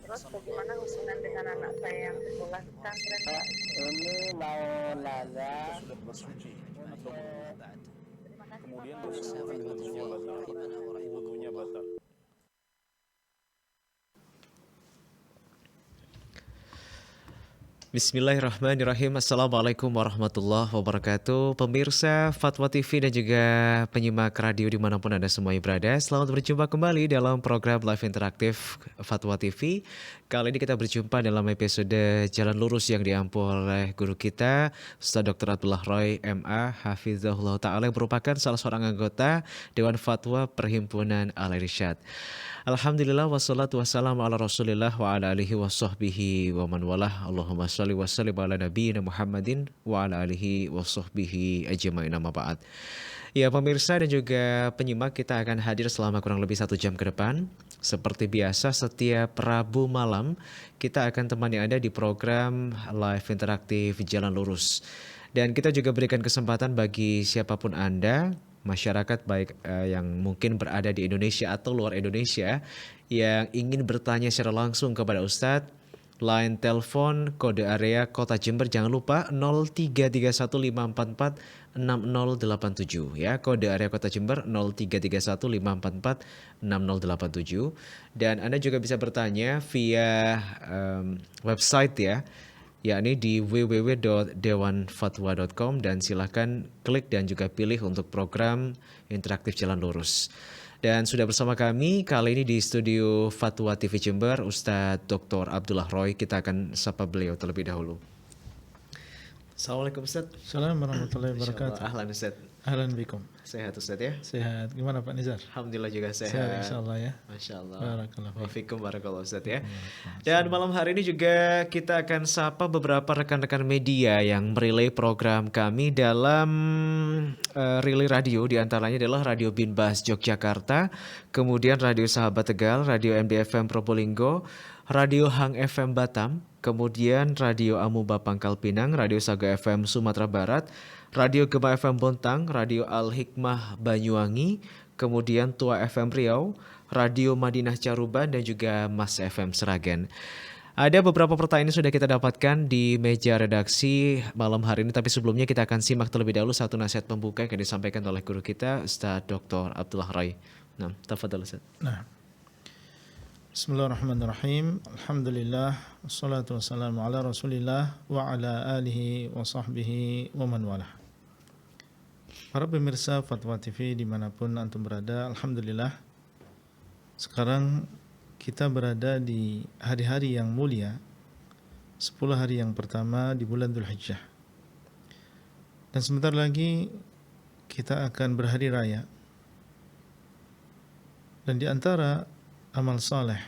Terus bagaimana hubungan dengan anak saya yang sekolah di pesantren, Pak? Ini mau nanya Kita sudah bersuci atau berwudu. Terima kasih, Kemudian Bapak. bersuci, wudunya batal. Wudunya batal. Bismillahirrahmanirrahim. Assalamualaikum warahmatullahi wabarakatuh. Pemirsa Fatwa TV dan juga penyimak radio dimanapun Anda semuanya berada, selamat berjumpa kembali dalam program live interaktif Fatwa TV. Kali ini kita berjumpa dalam episode Jalan Lurus yang diampu oleh guru kita Ustaz Dr. Abdullah Roy MA Hafizahullah Ta'ala, yang merupakan salah seorang anggota Dewan Fatwa Perhimpunan Al-Irsyad. Alhamdulillah wassalatu wassalamu ala rasulillah wa ala alihi wa sahbihi wa man walah. Allahumma sholli wa sallim ala nabiyyina Muhammadin wa ala alihi wa sahbihi ajma'in, amma ba'd. Ya pemirsa dan juga penyimak, kita akan hadir selama kurang lebih 1 jam ke depan. Seperti biasa setiap Rabu malam kita akan temani Anda di program live interaktif Jalan Lurus. Dan kita juga berikan kesempatan bagi siapapun Anda, masyarakat baik yang mungkin berada di Indonesia atau luar Indonesia, yang ingin bertanya secara langsung kepada Ustadz. Line telepon kode area Kota Jember jangan lupa 0331544687 ya, kode area Kota Jember 0331544687. Dan Anda juga bisa bertanya via website ya, yakni di www.dewanfatwa.com, dan silahkan klik dan juga pilih untuk program interaktif Jalan Lurus. Dan sudah bersama kami kali ini di studio Fatwa TV Jember Ustadz Dr. Abdullah Roy. Kita akan sapa beliau terlebih dahulu. Assalamualaikum Ustadz. Assalamualaikum warahmatullahi wabarakatuh. Ahlan Ustadz. Ahlan bikum. Sehat Ustadz ya? Sehat. Gimana Pak Nizar? Alhamdulillah juga sehat. Sehat insyaallah ya. Masya Allah. Barakallah. Wafikum barakallah Ustadz ya. Dan malam hari ini juga kita akan sapa beberapa rekan-rekan media yang merelay program kami dalam relay radio. Di antaranya adalah Radio Binbas Yogyakarta, kemudian Radio Sahabat Tegal, Radio MDFM Probolinggo, Radio Hang FM Batam, kemudian Radio Amuba Pangkal Pinang, Radio Saga FM Sumatera Barat, Radio Gema FM Bontang, Radio Al Hikmah Banyuwangi, kemudian Tua FM Riau, Radio Madinah Caruban, dan juga Mas FM Seragen. Ada beberapa pertanyaan yang sudah kita dapatkan di meja redaksi malam hari ini, tapi sebelumnya kita akan simak terlebih dahulu satu nasihat pembuka yang akan disampaikan oleh guru kita Ustaz Dr. Abdullah Roy. Nah, tafadhal Ustaz. Nah. Bismillahirrahmanirrahim. Alhamdulillah wassalatu wassalamu ala Rasulillah wa ala alihi wa sahbihi wa man walah. Para pemirsa Fatwa TV dimanapun antum berada, alhamdulillah sekarang kita berada di hari-hari yang mulia, 10 hari yang pertama di bulan Dzulhijjah. Dan sebentar lagi kita akan berhari raya. Dan di antara amal saleh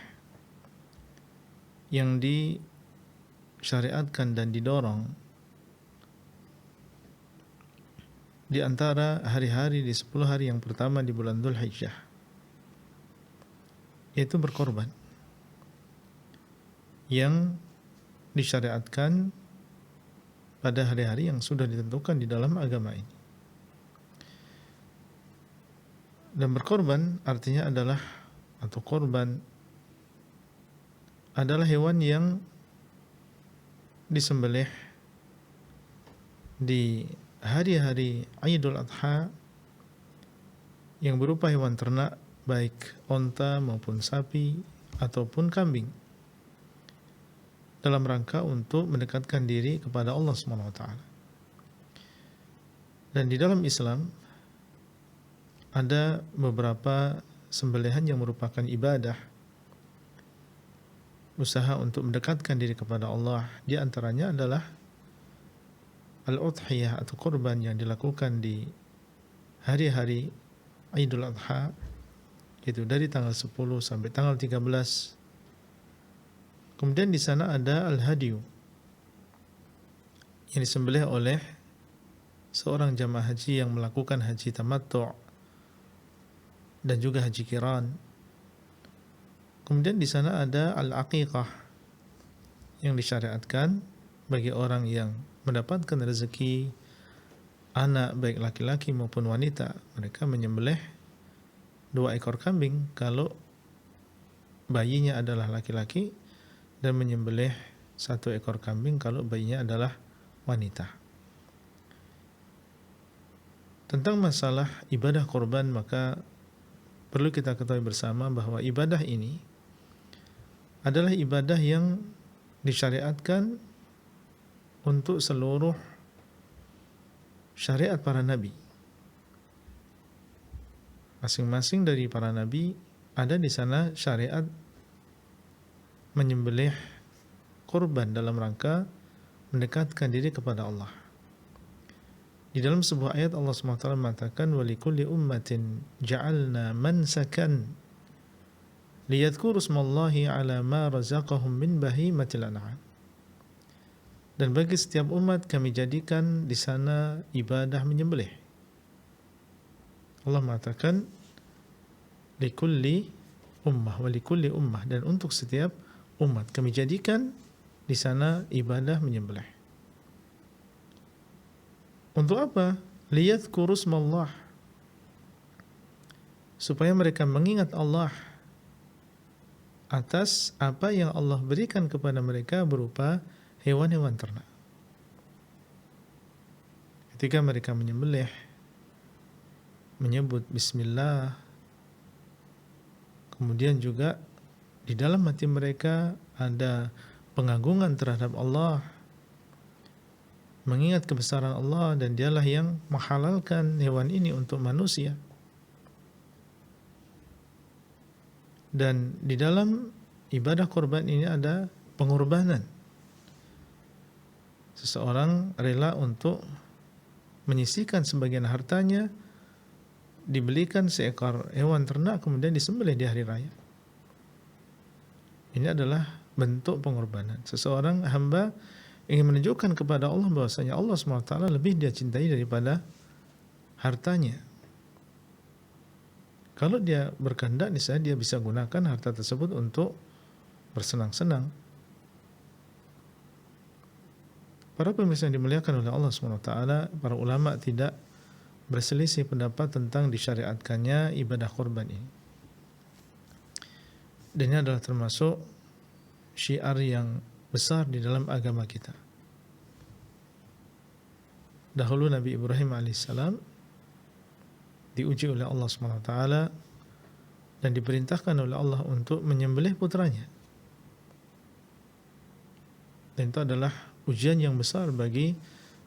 yang disyariatkan dan didorong di antara hari-hari di 10 hari yang pertama di bulan Dzulhijjah, yaitu berkorban, yang disyariatkan pada hari-hari yang sudah ditentukan di dalam agama ini. Dan berkorban artinya adalah, atau korban adalah hewan yang disembelih di hari-hari Idul Adha yang berupa hewan ternak, baik onta maupun sapi ataupun kambing, dalam rangka untuk mendekatkan diri kepada Allah Subhanahu wa taala. Dan di dalam Islam ada beberapa sembelihan yang merupakan ibadah, usaha untuk mendekatkan diri kepada Allah. Di antaranya adalah al-udhiyah atau kurban yang dilakukan di hari-hari Idul Adha, yaitu dari tanggal 10 sampai tanggal 13. Kemudian di sana ada al-hadiyu yang disembelih oleh seorang jamaah haji yang melakukan haji tamattu' dan juga haji qiran. Kemudian di sana ada al-aqiqah yang disyariatkan bagi orang yang mendapatkan rezeki anak baik laki-laki maupun wanita. Mereka menyembelih 2 ekor kambing kalau bayinya adalah laki-laki, dan menyembelih 1 ekor kambing kalau bayinya adalah wanita. Tentang masalah ibadah kurban, maka perlu kita ketahui bersama bahwa ibadah ini adalah ibadah yang disyariatkan untuk seluruh syariat para nabi. Masing-masing dari para nabi ada di sana syariat menyembelih kurban dalam rangka mendekatkan diri kepada Allah. Di dalam sebuah ayat Allah SWT mengatakan walikulli ummatin ja'alna mansakan liyadhkuru ismallahi ala ma razaqahum min bahimatil an'am. Dan bagi setiap umat kami jadikan di sana ibadah menyembelih. Allah mengatakan likulli ummah wa likulli ummah, dan untuk setiap umat kami jadikan di sana ibadah menyembelih. Untuk apa? Liyadhkuru ismallah, supaya mereka mengingat Allah atas apa yang Allah berikan kepada mereka berupa hewan-hewan ternak. Ketika mereka menyembelih, menyebut bismillah, kemudian juga di dalam hati mereka ada pengagungan terhadap Allah, mengingat kebesaran Allah, dan dialah yang menghalalkan hewan ini untuk manusia. Dan di dalam ibadah kurban ini ada pengorbanan. Seseorang rela untuk menyisihkan sebagian hartanya, dibelikan seekor hewan ternak, kemudian disembelih di hari raya. Ini adalah bentuk pengorbanan. Seseorang hamba ingin menunjukkan kepada Allah bahwasanya Allah SWT lebih dia cintai daripada hartanya. Kalau dia berkehendak, niscaya dia bisa gunakan harta tersebut untuk bersenang-senang. Para pemirsa yang dimuliakan oleh Allah SWT, para ulama tidak berselisih pendapat tentang disyariatkannya ibadah kurban ini. Dan ini adalah termasuk syiar yang besar di dalam agama kita. Dahulu Nabi Ibrahim alaihissalam diuji oleh Allah SWT dan diperintahkan oleh Allah untuk menyembelih putranya. Dan itu adalah ujian yang besar bagi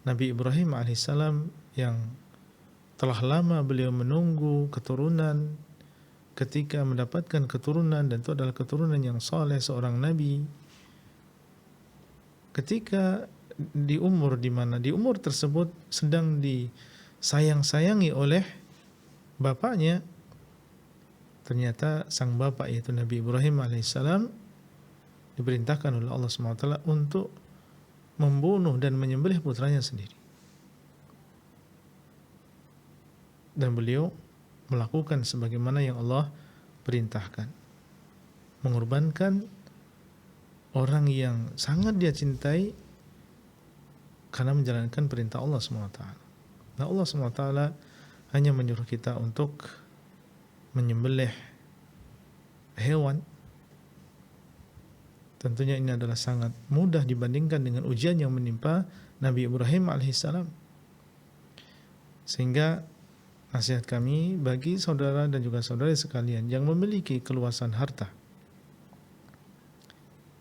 Nabi Ibrahim alaihissalam yang telah lama beliau menunggu keturunan. Ketika mendapatkan keturunan, dan itu adalah keturunan yang saleh, seorang nabi, ketika di umur tersebut sedang disayang-sayangi oleh bapaknya, ternyata sang bapak yaitu Nabi Ibrahim alaihissalam diperintahkan oleh Allah SWT untuk membunuh dan menyembelih putranya sendiri. Dan beliau melakukan sebagaimana yang Allah perintahkan, mengorbankan orang yang sangat dia cintai karena menjalankan perintah Allah SWT. Nah, Allah SWT hanya menyuruh kita untuk menyembelih hewan. Tentunya ini adalah sangat mudah dibandingkan dengan ujian yang menimpa Nabi Ibrahim alaihissalam. Sehingga nasihat kami bagi saudara dan juga saudari sekalian yang memiliki keluasan harta,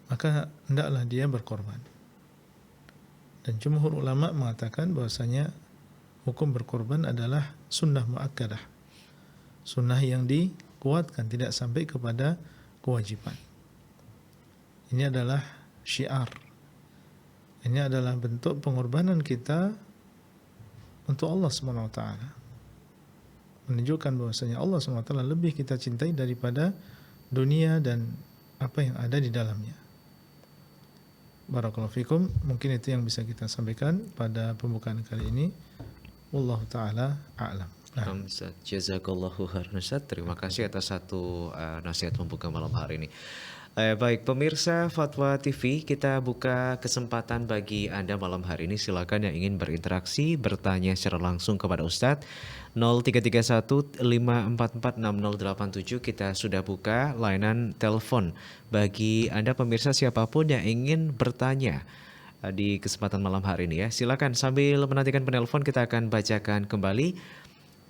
maka hendaklah dia berkorban. Dan jumhur ulama mengatakan bahwasanya hukum berkorban adalah sunnah muakkadah, sunnah yang dikuatkan, tidak sampai kepada kewajiban. Ini adalah syiar, ini adalah bentuk pengorbanan kita untuk Allah SWT, menunjukkan bahwasanya Allah SWT lebih kita cintai daripada dunia dan apa yang ada di dalamnya. Barakallahu fikum. Mungkin itu yang bisa kita sampaikan pada pembukaan kali ini. Wallahu ta'ala a'lam. Nah, Jazakallahu khairan Ustaz. Terima kasih atas satu nasihat pembuka malam hari ini. Baik, pemirsa Fatwa TV, kita buka kesempatan bagi Anda malam hari ini. Silakan yang ingin berinteraksi, bertanya secara langsung kepada Ustadz. 0331 544 6087 kita sudah buka layanan telepon bagi Anda pemirsa siapapun yang ingin bertanya di kesempatan malam hari ini ya. Silakan sambil menantikan penelpon kita akan bacakan kembali.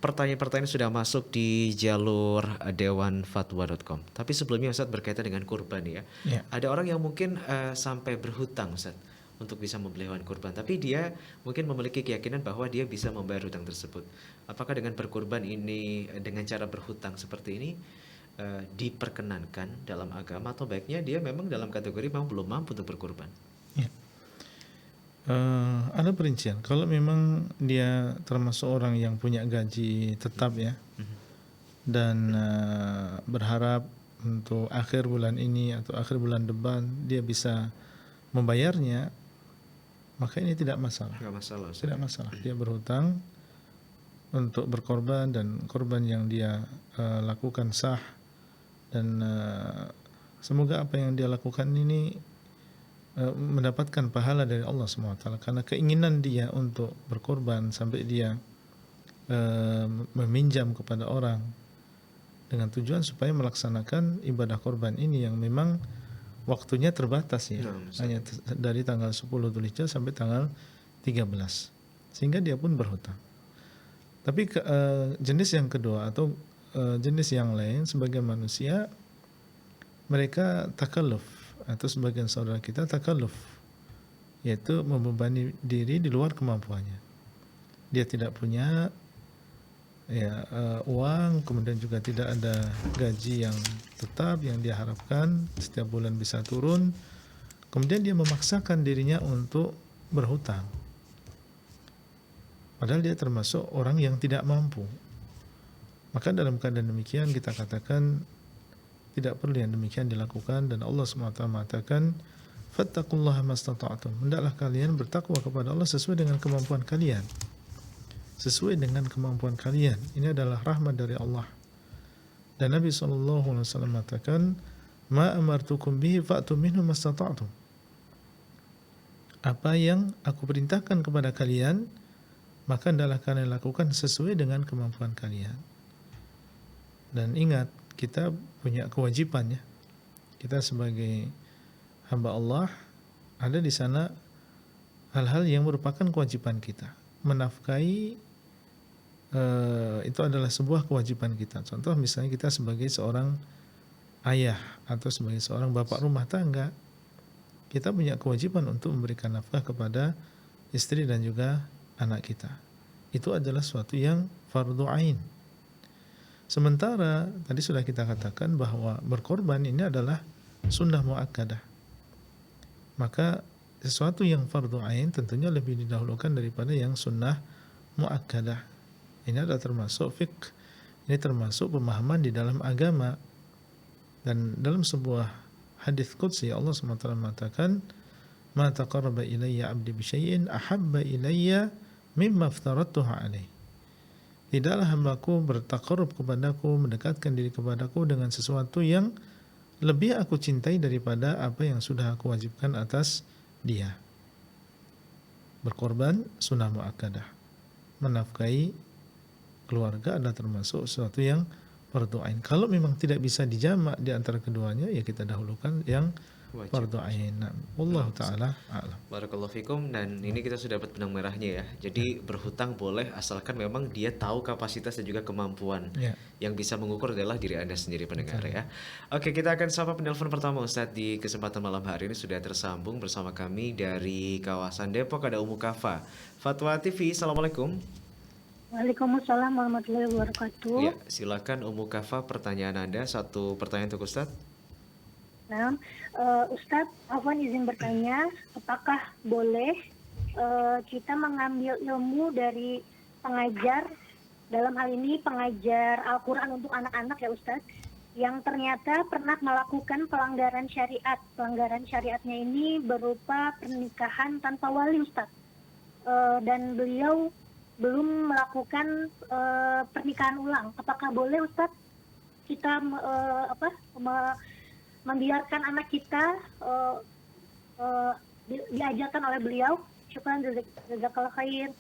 Pertanyaan-pertanyaan sudah masuk di jalur dewanfatwa.com. Tapi sebelumnya Ustadz berkaitan dengan kurban ya. Ya. Ada orang yang mungkin sampai berhutang Ustadz untuk bisa membeli hewan kurban. Tapi dia mungkin memiliki keyakinan bahwa dia bisa membayar hutang tersebut. Apakah dengan berkurban ini dengan cara berhutang seperti ini diperkenankan dalam agama atau baiknya dia memang dalam kategori memang belum mampu untuk berkurban? Ya. Ada perincian. Kalau memang dia termasuk orang yang punya gaji tetap ya, dan berharap untuk akhir bulan ini atau akhir bulan depan dia bisa membayarnya, maka ini tidak masalah. Tidak masalah. Ustaz. Tidak masalah. Dia berhutang untuk berkorban dan korban yang dia lakukan sah, dan semoga apa yang dia lakukan ini mendapatkan pahala dari Allah SWT, karena keinginan dia untuk berkorban sampai dia meminjam kepada orang dengan tujuan supaya melaksanakan ibadah korban ini yang memang waktunya terbatas ya, hanya dari tanggal 10 Dzulhijjah sampai tanggal 13, sehingga dia pun berhutang. Tapi jenis yang kedua atau jenis yang lain sebagai manusia, mereka takalluf, atau sebagian saudara kita takalluf, yaitu membebani diri di luar kemampuannya. Dia tidak punya uang, kemudian juga tidak ada gaji yang tetap yang dia harapkan setiap bulan bisa turun, kemudian dia memaksakan dirinya untuk berhutang, padahal dia termasuk orang yang tidak mampu. Maka dalam keadaan demikian kita katakan tidak perlu yang demikian dilakukan, dan Allah SWT mengatakan fattaqullaha mastata'tum, hendaklah kalian bertakwa kepada Allah sesuai dengan kemampuan kalian. Sesuai dengan kemampuan kalian. Ini adalah rahmat dari Allah. Dan Nabi SAW mengatakan ma amartukum bihi fa'tu minhu mastata'tum, apa yang aku perintahkan kepada kalian maka hendaklah kalian lakukan sesuai dengan kemampuan kalian. Dan ingat, kita punya kewajiban ya. Kita sebagai hamba Allah, ada di sana hal-hal yang merupakan kewajiban kita. Menafkahi itu adalah sebuah kewajiban kita. Contoh misalnya kita sebagai seorang ayah atau sebagai seorang bapak rumah tangga, kita punya kewajiban untuk memberikan nafkah kepada istri dan juga anak kita. Itu adalah suatu yang fardhu ain. Sementara tadi sudah kita katakan bahwa berkorban ini adalah sunnah muakkadah. Maka sesuatu yang fardhu ain tentunya lebih didahulukan daripada yang sunnah muakkadah. Ini adalah termasuk fiqh, ini termasuk pemahaman di dalam agama. Dan dalam sebuah hadis qudsi Allah SWT mengatakan, "Ma taqarraba ilayya 'abdi bi syai'in ahabba ilayya mimma aftaradtuhu 'alaihi." Tidaklah hambaku bertakarrub kepadaku, mendekatkan diri kepadaku dengan sesuatu yang lebih aku cintai daripada apa yang sudah aku wajibkan atas dia. Berkorban sunnah muakkadah. Menafkahi keluarga adalah termasuk sesuatu yang fardhu ain. Kalau memang tidak bisa dijamak di antara keduanya, ya kita dahulukan yang fardhu ain. Wallahu taala a'lam. Barakallahu fikum. Dan ini kita sudah dapat benang merahnya ya. Jadi berhutang boleh asalkan memang dia tahu kapasitas dan juga kemampuan. Yang bisa mengukur adalah diri Anda sendiri pendengar ya. Oke, kita akan sapa penelpon pertama Ustadz di kesempatan malam hari ini. Sudah tersambung bersama kami dari kawasan Depok, ada Ummu Kafa. Fatwa TV, Assalamualaikum. Waalaikumsalam warahmatullahi wabarakatuh. Ya, silakan Ummu Kafa, pertanyaan Anda. Satu pertanyaan untuk Ustadz. Nah, Ustadz, Afwan izin bertanya, apakah boleh kita mengambil ilmu dari pengajar, dalam hal ini pengajar Al-Quran untuk anak-anak ya Ustadz, yang ternyata pernah melakukan pelanggaran syariat. Pelanggaran syariatnya ini berupa pernikahan tanpa wali Ustadz. Dan beliau belum melakukan pernikahan ulang. Apakah boleh Ustadz kita membiarkan anak kita diajarkan oleh beliau. Syukran, jazakallah khair.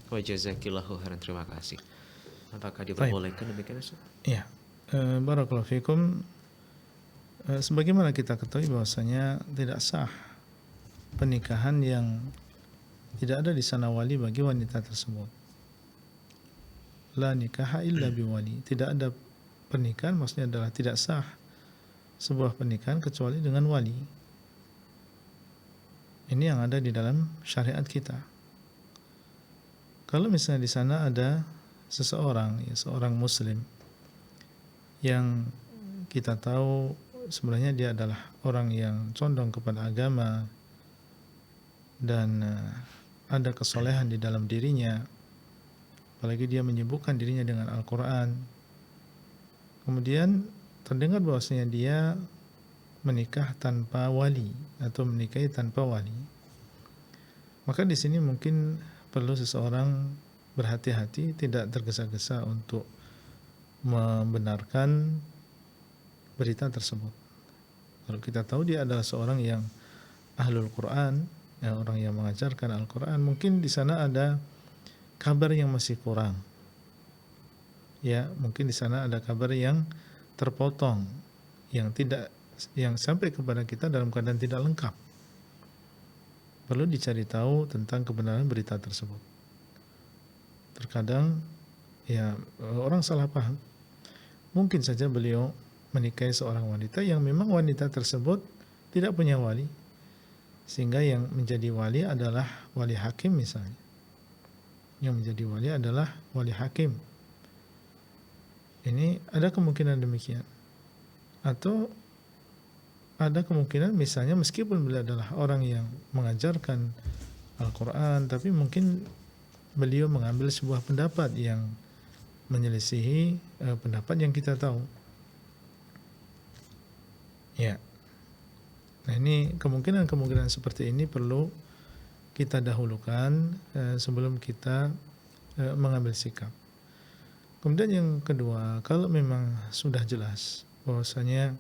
Wa jazakillahu khairan, terima kasih. Apakah diperbolehkan demikian Ustaz? Ya, barakallahu fikum. Sebagaimana kita ketahui bahwasanya tidak sah pernikahan yang tidak ada di sana wali bagi wanita tersebut. La nikaha illa biwali. Tidak ada pernikahan, maksudnya adalah tidak sah sebuah pernikahan kecuali dengan wali. Ini yang ada di dalam syariat kita. Kalau misalnya di sana ada seseorang, ya, seorang muslim yang kita tahu sebenarnya dia adalah orang yang condong kepada agama dan ada kesolehan di dalam dirinya, apalagi dia menyibukkan dirinya dengan Al-Quran, kemudian terdengar bahwasanya dia menikah tanpa wali atau menikahi tanpa wali, maka di sini mungkin perlu seseorang berhati-hati, tidak tergesa-gesa untuk membenarkan berita tersebut. Kalau kita tahu dia adalah seorang yang ahlul Quran, ya, orang yang mengajarkan Al-Quran, mungkin di sana ada kabar yang masih kurang. Ya, mungkin di sana ada kabar yang terpotong, yang sampai kepada kita dalam keadaan tidak lengkap. Perlu dicari tahu tentang kebenaran berita tersebut. Terkadang ya orang salah paham. Mungkin saja beliau menikahi seorang wanita yang memang wanita tersebut tidak punya wali, sehingga yang menjadi wali adalah wali hakim misalnya. Yang menjadi wali adalah wali hakim. Ini ada kemungkinan demikian. Atau ada kemungkinan misalnya meskipun beliau adalah orang yang mengajarkan Al-Quran, tapi mungkin beliau mengambil sebuah pendapat yang menyelisihi pendapat yang kita tahu. Ya. Nah, ini kemungkinan seperti ini perlu kita dahulukan sebelum kita mengambil sikap. Kemudian yang kedua, kalau memang sudah jelas bahwasanya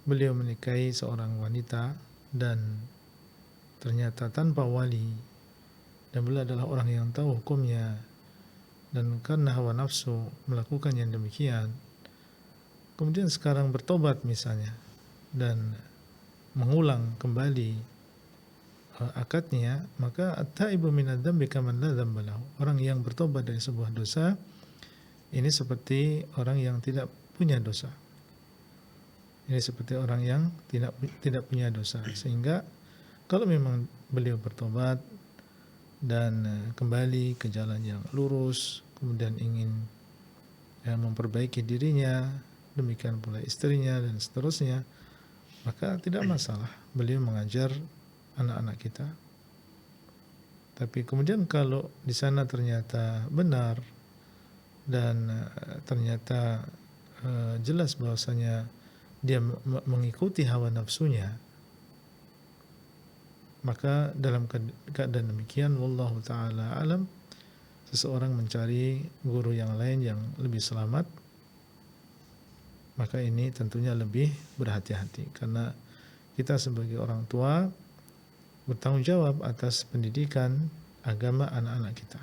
beliau menikahi seorang wanita dan ternyata tanpa wali, dan beliau adalah orang yang tahu hukumnya, dan karena hawa nafsu melakukan yang demikian, kemudian sekarang bertobat misalnya dan mengulang kembali akadnya, maka at-taibu minadz-dzambi kaman la dzamba lahu. Orang yang bertobat dari sebuah dosa ini seperti orang yang tidak punya dosa. Ini seperti orang yang tidak punya dosa. Sehingga kalau memang beliau bertobat dan kembali ke jalan yang lurus, kemudian ingin memperbaiki dirinya, demikian pula istrinya dan seterusnya, maka tidak masalah beliau mengajar anak-anak kita. Tapi kemudian kalau di sana ternyata benar dan ternyata jelas bahwasanya dia mengikuti hawa nafsunya, maka dalam keadaan demikian, wallahu taala alam, seseorang mencari guru yang lain yang lebih selamat, maka ini tentunya lebih berhati-hati, karena kita sebagai orang tua bertanggung jawab atas pendidikan agama anak-anak kita.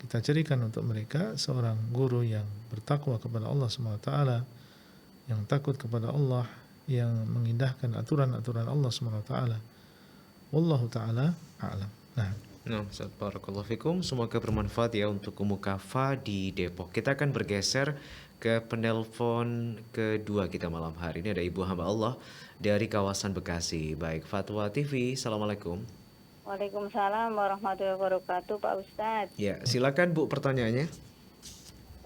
Kita carikan untuk mereka seorang guru yang bertakwa kepada Allah SWT, yang takut kepada Allah, yang mengindahkan aturan-aturan Allah SWT. Wallahu ta'ala a'lam. Nah, Ustaz, barakallahu fikum. Semoga bermanfaat ya untuk Ummu Kafa di Depok. Kita akan bergeser ke penelpon kedua kita malam hari ini. Ada Ibu hamba Allah dari kawasan Bekasi. Baik, Fatwa TV. Assalamualaikum. Waalaikumsalam warahmatullahi wabarakatuh, Pak Ustadz. Ya, silakan Bu pertanyaannya.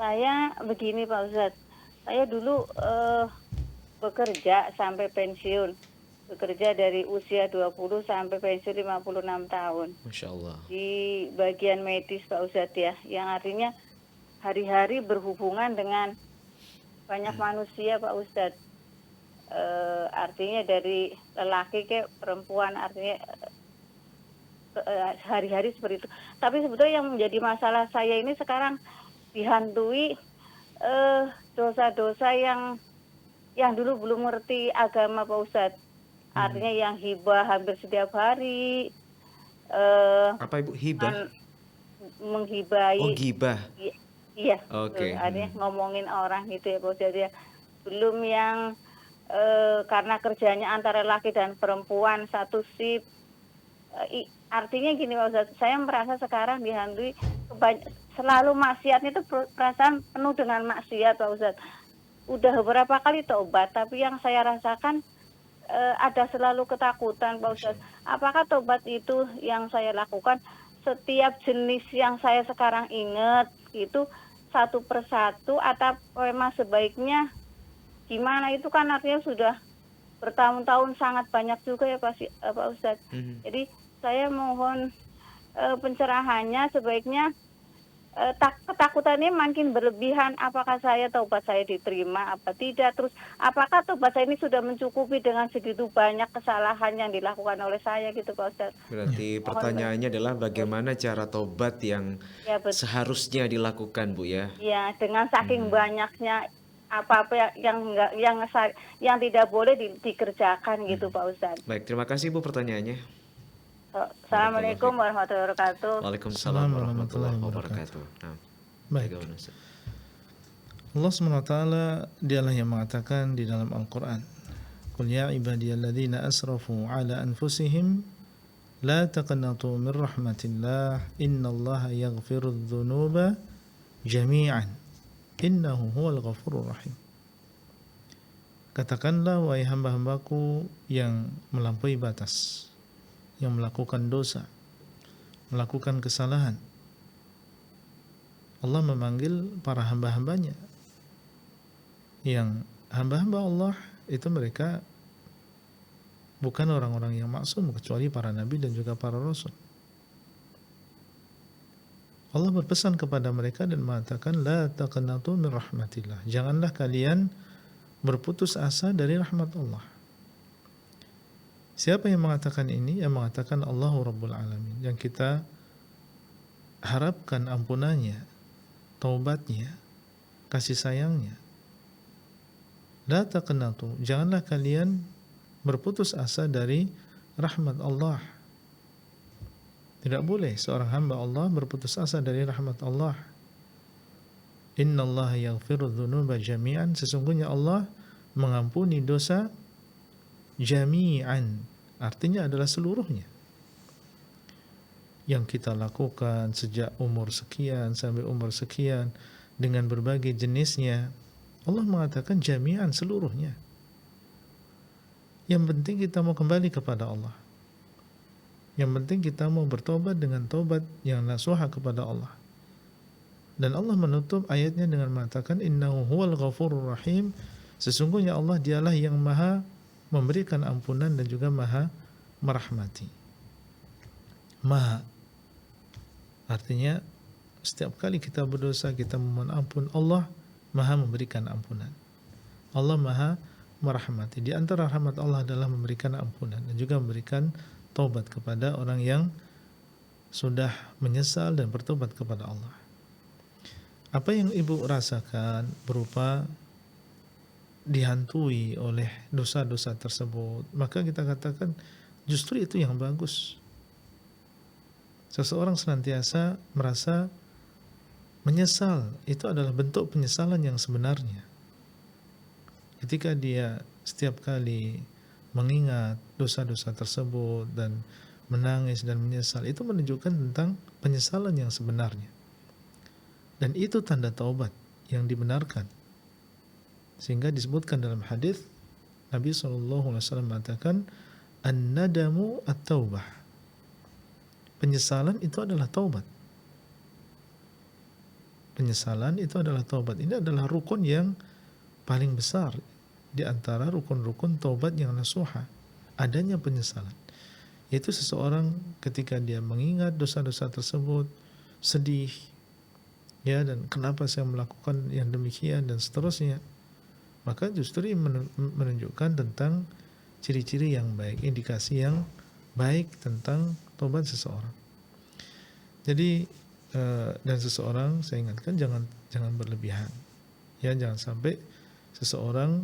Saya begini Pak Ustadz, saya dulu bekerja sampai pensiun. Bekerja dari usia 20 sampai pensiun 56 tahun. Masya Allah. Di bagian medis Pak Ustadz ya, yang artinya hari-hari berhubungan dengan banyak manusia Pak Ustadz. Artinya dari lelaki ke perempuan, artinya hari-hari seperti itu. Tapi sebetulnya yang menjadi masalah saya ini sekarang dihantui dosa-dosa yang yang dulu belum ngerti agama Pak Ustadz. Artinya yang hibah hampir setiap hari, Apa Ibu? Hibah? menghibai. Oh, gibah. Iya, Oke. artinya ngomongin orang gitu ya Pak Ustadz ya. Belum yang karena kerjanya antara laki dan perempuan satu shift. Artinya gini Pak Ustadz, saya merasa sekarang dihantui selalu maksiatnya itu perasaan penuh dengan maksiat Pak Ustadz. Udah beberapa kali tobat, tapi yang saya rasakan ada selalu ketakutan Pak Ustadz. Apakah tobat itu yang saya lakukan setiap jenis yang saya sekarang ingat itu satu persatu, atau memang sebaiknya gimana? Itu kan artinya sudah bertahun-tahun sangat banyak juga ya Pak Ustadz. Jadi saya mohon pencerahannya, sebaiknya ketakutannya makin berlebihan. Apakah tobat saya diterima apa tidak? Terus apakah tobat saya ini sudah mencukupi dengan segitu banyak kesalahan yang dilakukan oleh saya gitu Pak Ustadz? Berarti pertanyaannya adalah bagaimana cara tobat yang Ya, seharusnya dilakukan Bu ya? ya, dengan saking banyaknya apa-apa yang tidak boleh dikerjakan gitu Pak Ustadz. Baik, terima kasih Bu pertanyaannya. Assalamualaikum warahmatullahi wabarakatuh. Waalaikumsalam warahmatullahi wabarakatuh. Nah, Baik. bagaimana, Ustaz? Allah SWT dialah yang mengatakan di dalam Al-Quran, Qul ya ibadiyalladzina asrafu ala anfusihim la taqnatu min rahmatillah innallaha yaghfirudz dzunuba jami'an innahu huwal ghafurur rahim. Katakanlah wahai hamba-hambaku yang melampaui batas, yang melakukan dosa, melakukan kesalahan. Allah memanggil para hamba-hambanya. Yang hamba-hamba Allah itu mereka bukan orang-orang yang maksum, kecuali para nabi dan juga para rasul. Allah berpesan kepada mereka dan mengatakan, La taqnatu min rahmatillah. Janganlah kalian berputus asa dari rahmat Allah. Siapa yang mengatakan ini? Yang mengatakan Allahu Rabbul Alamin, yang kita harapkan ampunannya, taubatnya, kasih sayangnya. La taqnatu, janganlah kalian berputus asa dari rahmat Allah. Tidak boleh seorang hamba Allah berputus asa dari rahmat Allah. Innallaha yaghfirudz dzunuba jami'an, sesungguhnya Allah mengampuni dosa jami'an, artinya adalah seluruhnya. Yang kita lakukan sejak umur sekian sampai umur sekian dengan berbagai jenisnya, Allah mengatakan jami'an, seluruhnya. Yang penting kita mau kembali kepada Allah. Yang penting kita mau bertobat dengan tobat yang nasuha kepada Allah. Dan Allah menutup ayatnya dengan mengatakan innahu huwal ghafurur rahim, sesungguhnya Allah dialah yang maha memberikan ampunan dan juga maha merahmati. Maha, artinya setiap kali kita berdosa kita memohon ampun, Allah maha memberikan ampunan. Allah maha merahmati. Di antara rahmat Allah adalah memberikan ampunan dan juga memberikan taubat kepada orang yang sudah menyesal dan bertobat kepada Allah. Apa yang ibu rasakan berupa dihantui oleh dosa-dosa tersebut, maka kita katakan justru itu yang bagus. Seseorang senantiasa merasa menyesal, itu adalah bentuk penyesalan yang sebenarnya. Ketika dia setiap kali mengingat dosa-dosa tersebut dan menangis dan menyesal, itu menunjukkan tentang penyesalan yang sebenarnya. Dan itu tanda taubat yang dibenarkan. Sehingga disebutkan dalam hadis Nabi SAW mengatakan an-nadamu at-taubah. Penyesalan itu adalah taubat. Penyesalan itu adalah taubat. Ini adalah rukun yang paling besar di antara rukun-rukun taubat yang nasuha. Adanya penyesalan. Yaitu seseorang ketika dia mengingat dosa-dosa tersebut, sedih, ya, dan kenapa saya melakukan yang demikian dan seterusnya, maka justru menunjukkan tentang ciri-ciri yang baik, indikasi yang baik tentang tobat seseorang. Jadi dan seseorang, saya ingatkan, jangan berlebihan, ya, jangan sampai seseorang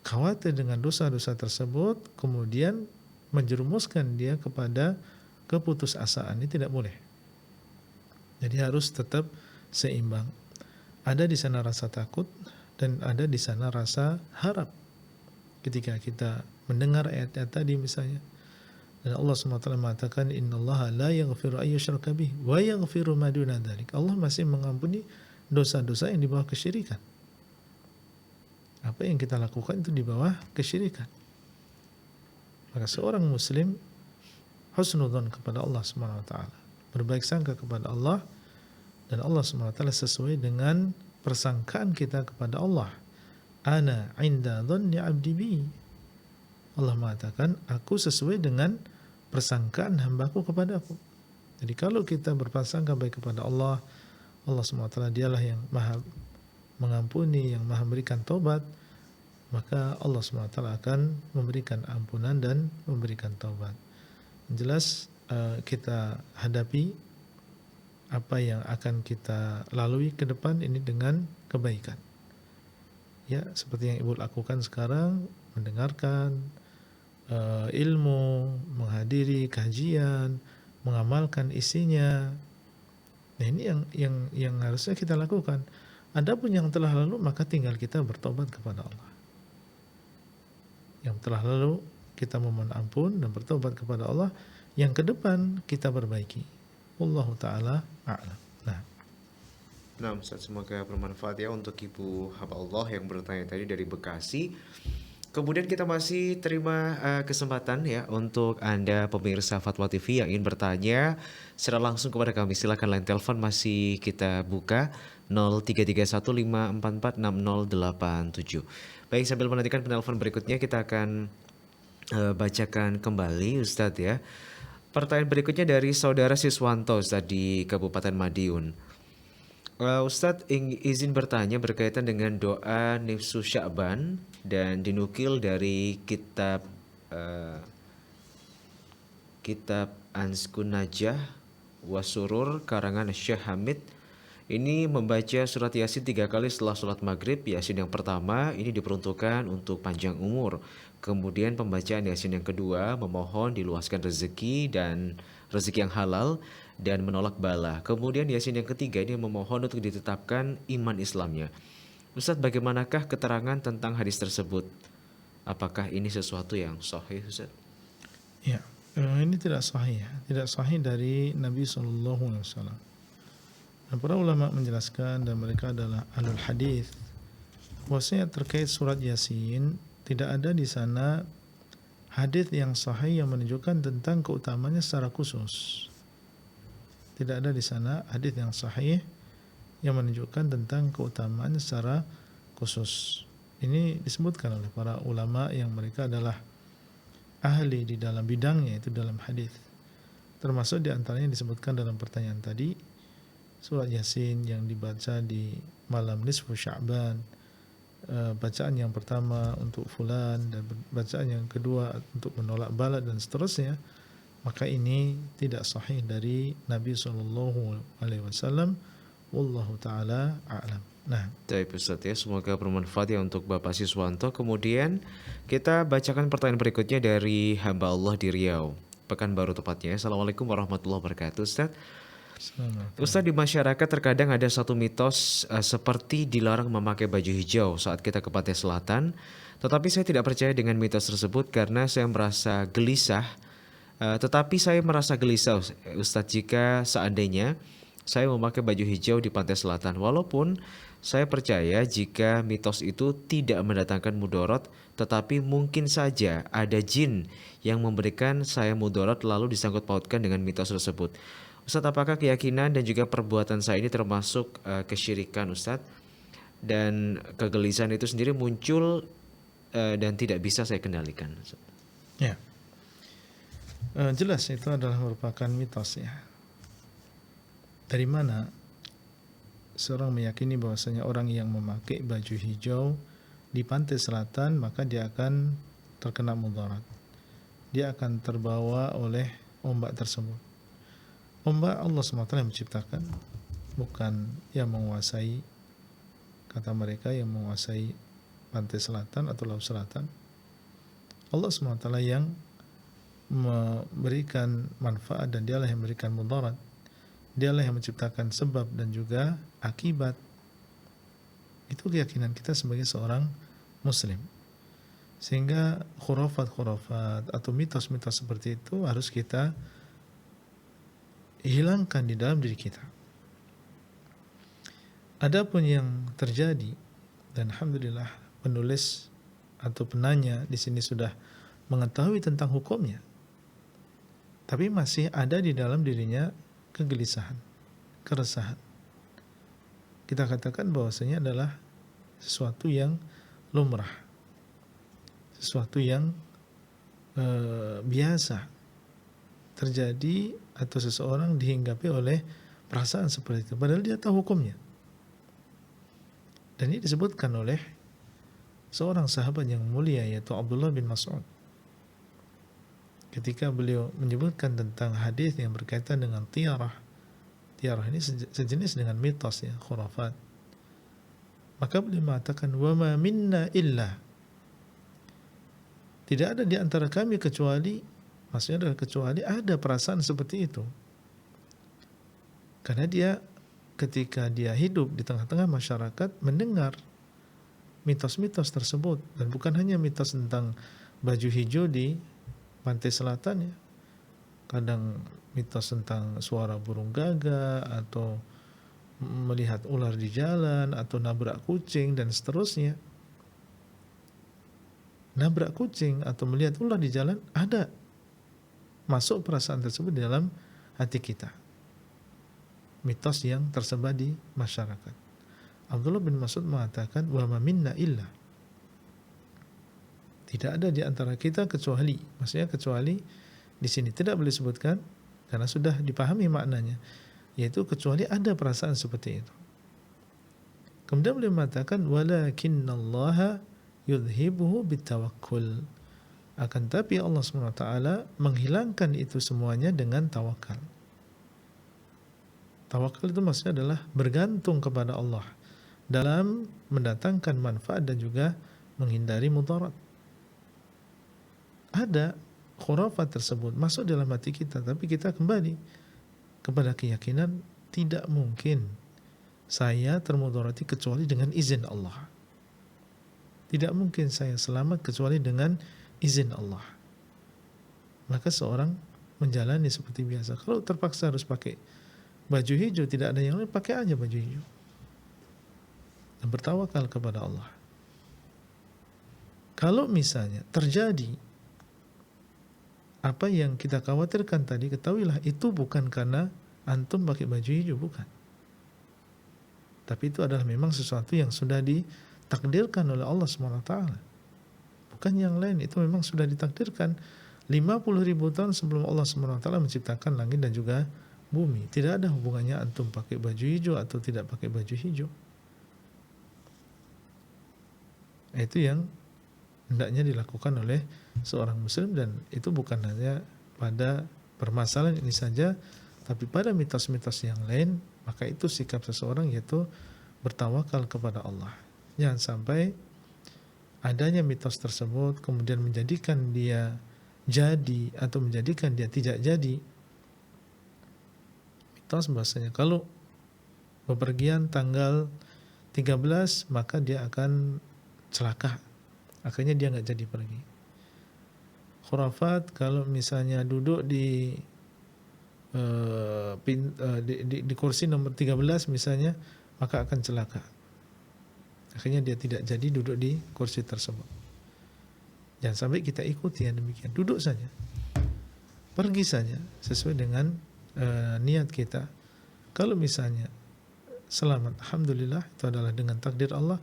khawatir dengan dosa-dosa tersebut, kemudian menjerumuskan dia kepada keputusasaan. Ini tidak boleh. Jadi harus tetap seimbang. Ada di sana rasa takut dan ada di sana rasa harap. Ketika kita mendengar ayat-ayat tadi misalnya, dan Allah SWT mengatakan innallaha la yaghfiru ay yushraka bih wa yaghfiru ma duna dzalik. Allah masih mengampuni dosa-dosa yang di bawah kesyirikan. Apa yang kita lakukan itu di bawah kesyirikan. Maka seorang muslim husnudzon kepada Allah Subhanahu wa taala, berbaik sangka kepada Allah, dan Allah Subhanahu wa taala sesuai dengan persangkaan kita kepada Allah. Ana 'inda dhanni 'abdi bi. Allah mengatakan, aku sesuai dengan persangkaan hambaku kepadaku. Jadi kalau kita berprasangka baik kepada Allah, Allah Subhanahu wa taala dialah yang Maha mengampuni, yang Maha memberikan taubat, maka Allah SWT akan memberikan ampunan dan memberikan taubat. Jelas kita hadapi apa yang akan kita lalui ke depan ini dengan kebaikan. Ya, seperti yang Ibu lakukan sekarang, mendengarkan ilmu, menghadiri kajian, mengamalkan isinya. Nah, ini yang harusnya kita lakukan. Adapun yang telah lalu, maka tinggal kita bertobat kepada Allah. Yang telah lalu kita memohon ampun dan bertobat kepada Allah. Yang ke depan kita perbaiki. Wallahu taala a'lam. Nah, Ustaz, semoga bermanfaat ya untuk Ibu hamba Allah yang bertanya tadi dari Bekasi. Kemudian kita masih terima kesempatan ya untuk Anda pemirsa Fatwa TV yang ingin bertanya secara langsung kepada kami. Silakan line telepon masih kita buka 0331544687. Baik, sambil menantikan penelpon berikutnya kita akan bacakan kembali Ustadz ya. Pertanyaan berikutnya dari saudara Siswanto Ustadz di Kabupaten Madiun. Ustadz izin bertanya berkaitan dengan doa Nifsu Sya'ban dan dinukil dari kitab Anskun Najah Wasurur karangan Syekh Hamid. Ini membaca surat Yasin 3 kali setelah sholat maghrib. Yasin yang pertama ini diperuntukkan untuk panjang umur. Kemudian pembacaan Yasin yang kedua memohon diluaskan rezeki dan rezeki yang halal dan menolak bala. Kemudian Yasin yang ketiga ini memohon untuk ditetapkan iman Islamnya. Ustadz, bagaimanakah keterangan tentang hadis tersebut? Apakah ini sesuatu yang sahih, Ustadz? Ya, ini tidak sahih ya. Tidak sahih dari Nabi SAW. Dan para ulama menjelaskan, dan mereka adalah ahlul hadis, bahwasanya terkait surat Yasin tidak ada di sana hadis yang sahih yang menunjukkan tentang keutamanya secara khusus. Tidak ada di sana hadis yang sahih yang menunjukkan tentang keutamaan secara khusus. Ini disebutkan oleh para ulama yang mereka adalah ahli di dalam bidangnya, itu dalam hadis. Termasuk di antaranya disebutkan dalam pertanyaan tadi, surat Yasin yang dibaca di malam nisfu Sya'ban, bacaan yang pertama untuk fulan dan bacaan yang kedua untuk menolak bala dan seterusnya, maka ini tidak sahih dari Nabi SAW. Wallahu ta'ala a'lam. Nah, baik Ustaz ya, semoga bermanfaat ya untuk Bapak Siswanto. Kemudian kita bacakan pertanyaan berikutnya dari hamba Allah di Riau, Pekanbaru tepatnya. Assalamualaikum warahmatullahi wabarakatuh, Ustaz. Ustaz, di masyarakat terkadang ada satu mitos seperti dilarang memakai baju hijau saat kita ke pantai selatan. Tetapi saya tidak percaya dengan mitos tersebut karena saya merasa gelisah. Tetapi saya merasa gelisah Ustaz jika seandainya saya memakai baju hijau di pantai selatan. Walaupun saya percaya jika mitos itu tidak mendatangkan mudorot, tetapi mungkin saja ada jin yang memberikan saya mudorot lalu disangkut pautkan dengan mitos tersebut. Ustaz, apakah keyakinan dan juga perbuatan saya ini termasuk kesyirikan, Ustaz? Dan kegelisahan itu sendiri muncul dan tidak bisa saya kendalikan, Ustaz. Ya, jelas itu adalah merupakan mitos ya. Dari mana seorang meyakini bahwasanya orang yang memakai baju hijau di pantai selatan maka dia akan terkena mudarat. Dia akan terbawa oleh ombak tersebut. Ombak Allah SWT yang menciptakan, bukan yang menguasai. kata mereka yang menguasai pantai selatan atau laut selatan. Allah SWT yang memberikan manfaat dan dialah yang memberikan mudarat. Dialah yang menciptakan sebab dan juga akibat. Itu keyakinan kita sebagai seorang muslim. Sehingga khurafat-khurafat atau mitos-mitos seperti itu harus kita hilangkan di dalam diri kita. Adapun yang terjadi, dan alhamdulillah penulis atau penanya di sini sudah mengetahui tentang hukumnya, tapi masih ada di dalam dirinya kegelisahan, keresahan. Kita katakan bahwasanya adalah sesuatu yang lumrah, sesuatu yang biasa terjadi atau seseorang dihinggapi oleh perasaan seperti itu, padahal dia tahu hukumnya. Dan ini disebutkan oleh seorang sahabat yang mulia, yaitu Abdullah bin Mas'ud. Ketika beliau menyebutkan tentang hadis yang berkaitan dengan tiarah. Tiarah ini sejenis dengan mitos, ya, khurafat. Maka beliau mengatakan, wa ma minna illa. Tidak ada di antara kami kecuali, maksudnya adalah kecuali ada perasaan seperti itu. Karena dia ketika dia hidup di tengah-tengah masyarakat mendengar mitos-mitos tersebut, dan bukan hanya mitos tentang baju hijau di pantai selatan, ya. Kadang mitos tentang suara burung gagak atau melihat ular di jalan atau nabrak kucing dan seterusnya. Nabrak kucing atau melihat ular di jalan ada masuk perasaan tersebut di dalam hati kita. Mitos yang tersebar di masyarakat. Abdullah bin Mas'ud mengatakan, wa ma minna illa. Tidak ada di antara kita kecuali, maksudnya kecuali di sini tidak boleh sebutkan karena sudah dipahami maknanya, yaitu kecuali ada perasaan seperti itu. Kemudian beliau mengatakan, walakinnallaha yudhibuhu bitawakkul. Akan tapi Allah SWT menghilangkan itu semuanya dengan tawakal. Tawakal itu maksudnya adalah bergantung kepada Allah dalam mendatangkan manfaat dan juga menghindari mudarat. Ada khurafat tersebut masuk dalam hati kita, tapi kita kembali kepada keyakinan tidak mungkin saya termudarati kecuali dengan izin Allah. Tidak mungkin saya selamat kecuali dengan izin Allah. Maka seorang menjalani seperti biasa. Kalau terpaksa harus pakai baju hijau, tidak ada yang lain, pakai aja baju hijau. Dan bertawakal kepada Allah. Kalau misalnya terjadi apa yang kita khawatirkan tadi, ketahuilah itu bukan karena antum pakai baju hijau, bukan. Tapi itu adalah memang sesuatu yang sudah ditakdirkan oleh Allah SWT. Bukan yang lain, itu memang sudah ditakdirkan 50.000 tahun sebelum Allah SWT menciptakan langit dan juga bumi. Tidak ada hubungannya antum pakai baju hijau atau tidak pakai baju hijau. Itu yang hendaknya dilakukan oleh seorang muslim, dan itu bukan hanya pada permasalahan ini saja, tapi pada mitos-mitos yang lain. Maka itu sikap seseorang, yaitu bertawakal kepada Allah. Jangan sampai adanya mitos tersebut kemudian menjadikan dia jadi atau menjadikan dia tidak jadi. Mitos bahasanya kalau bepergian tanggal 13 maka dia akan celaka, akhirnya dia nggak jadi pergi. Khurafat kalau misalnya duduk di kursi nomor 13 misalnya, maka akan celaka, akhirnya dia tidak jadi duduk di kursi tersebut. Jangan sampai kita ikuti yang demikian. Duduk saja, pergi saja sesuai dengan niat kita. Kalau misalnya selamat, alhamdulillah, itu adalah dengan takdir Allah.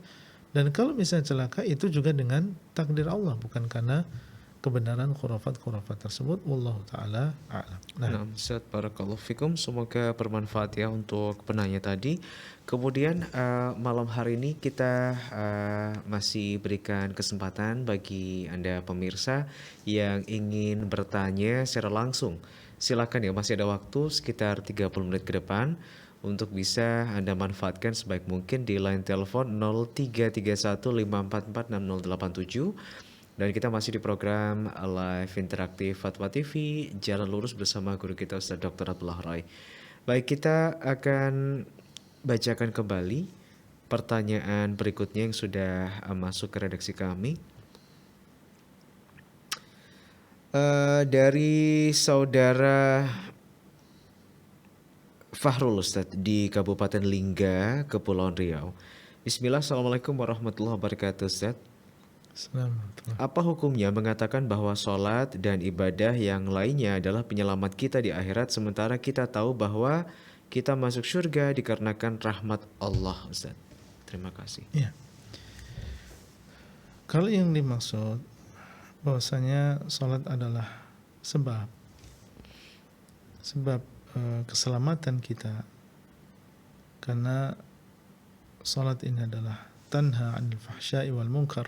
Dan kalau misalnya celaka, itu juga dengan takdir Allah, bukan karena kebenaran khurafat-khurafat tersebut. Wallahu ta'ala a'lam. Nah, Ustaz, barakallahu fikum, semoga bermanfaat ya untuk penanya tadi. Kemudian malam hari ini kita masih berikan kesempatan bagi Anda pemirsa yang ingin bertanya secara langsung. Silakan ya, masih ada waktu sekitar 30 menit ke depan untuk bisa Anda manfaatkan sebaik mungkin di line telepon 0331544687. Dan kita masih di program Live Interaktif Fatwa TV, Jalan Lurus bersama guru kita Ustaz Dr. Abdullah Rai. Baik, kita akan bacakan kembali pertanyaan berikutnya yang sudah masuk ke redaksi kami. Dari saudara Fahrul Ustaz di Kabupaten Lingga, Kepulauan Riau. Bismillah, Assalamualaikum warahmatullahi wabarakatuh Ustaz. Assalamualaikum. Apa hukumnya mengatakan bahwa sholat dan ibadah yang lainnya adalah penyelamat kita di akhirat, sementara kita tahu bahwa kita masuk surga dikarenakan rahmat Allah, Ustaz? Terima kasih. Ya. Kalau yang dimaksud bahwasanya sholat adalah sebab keselamatan kita, karena sholat ini adalah tanha 'anil fahsya'i wal munkar.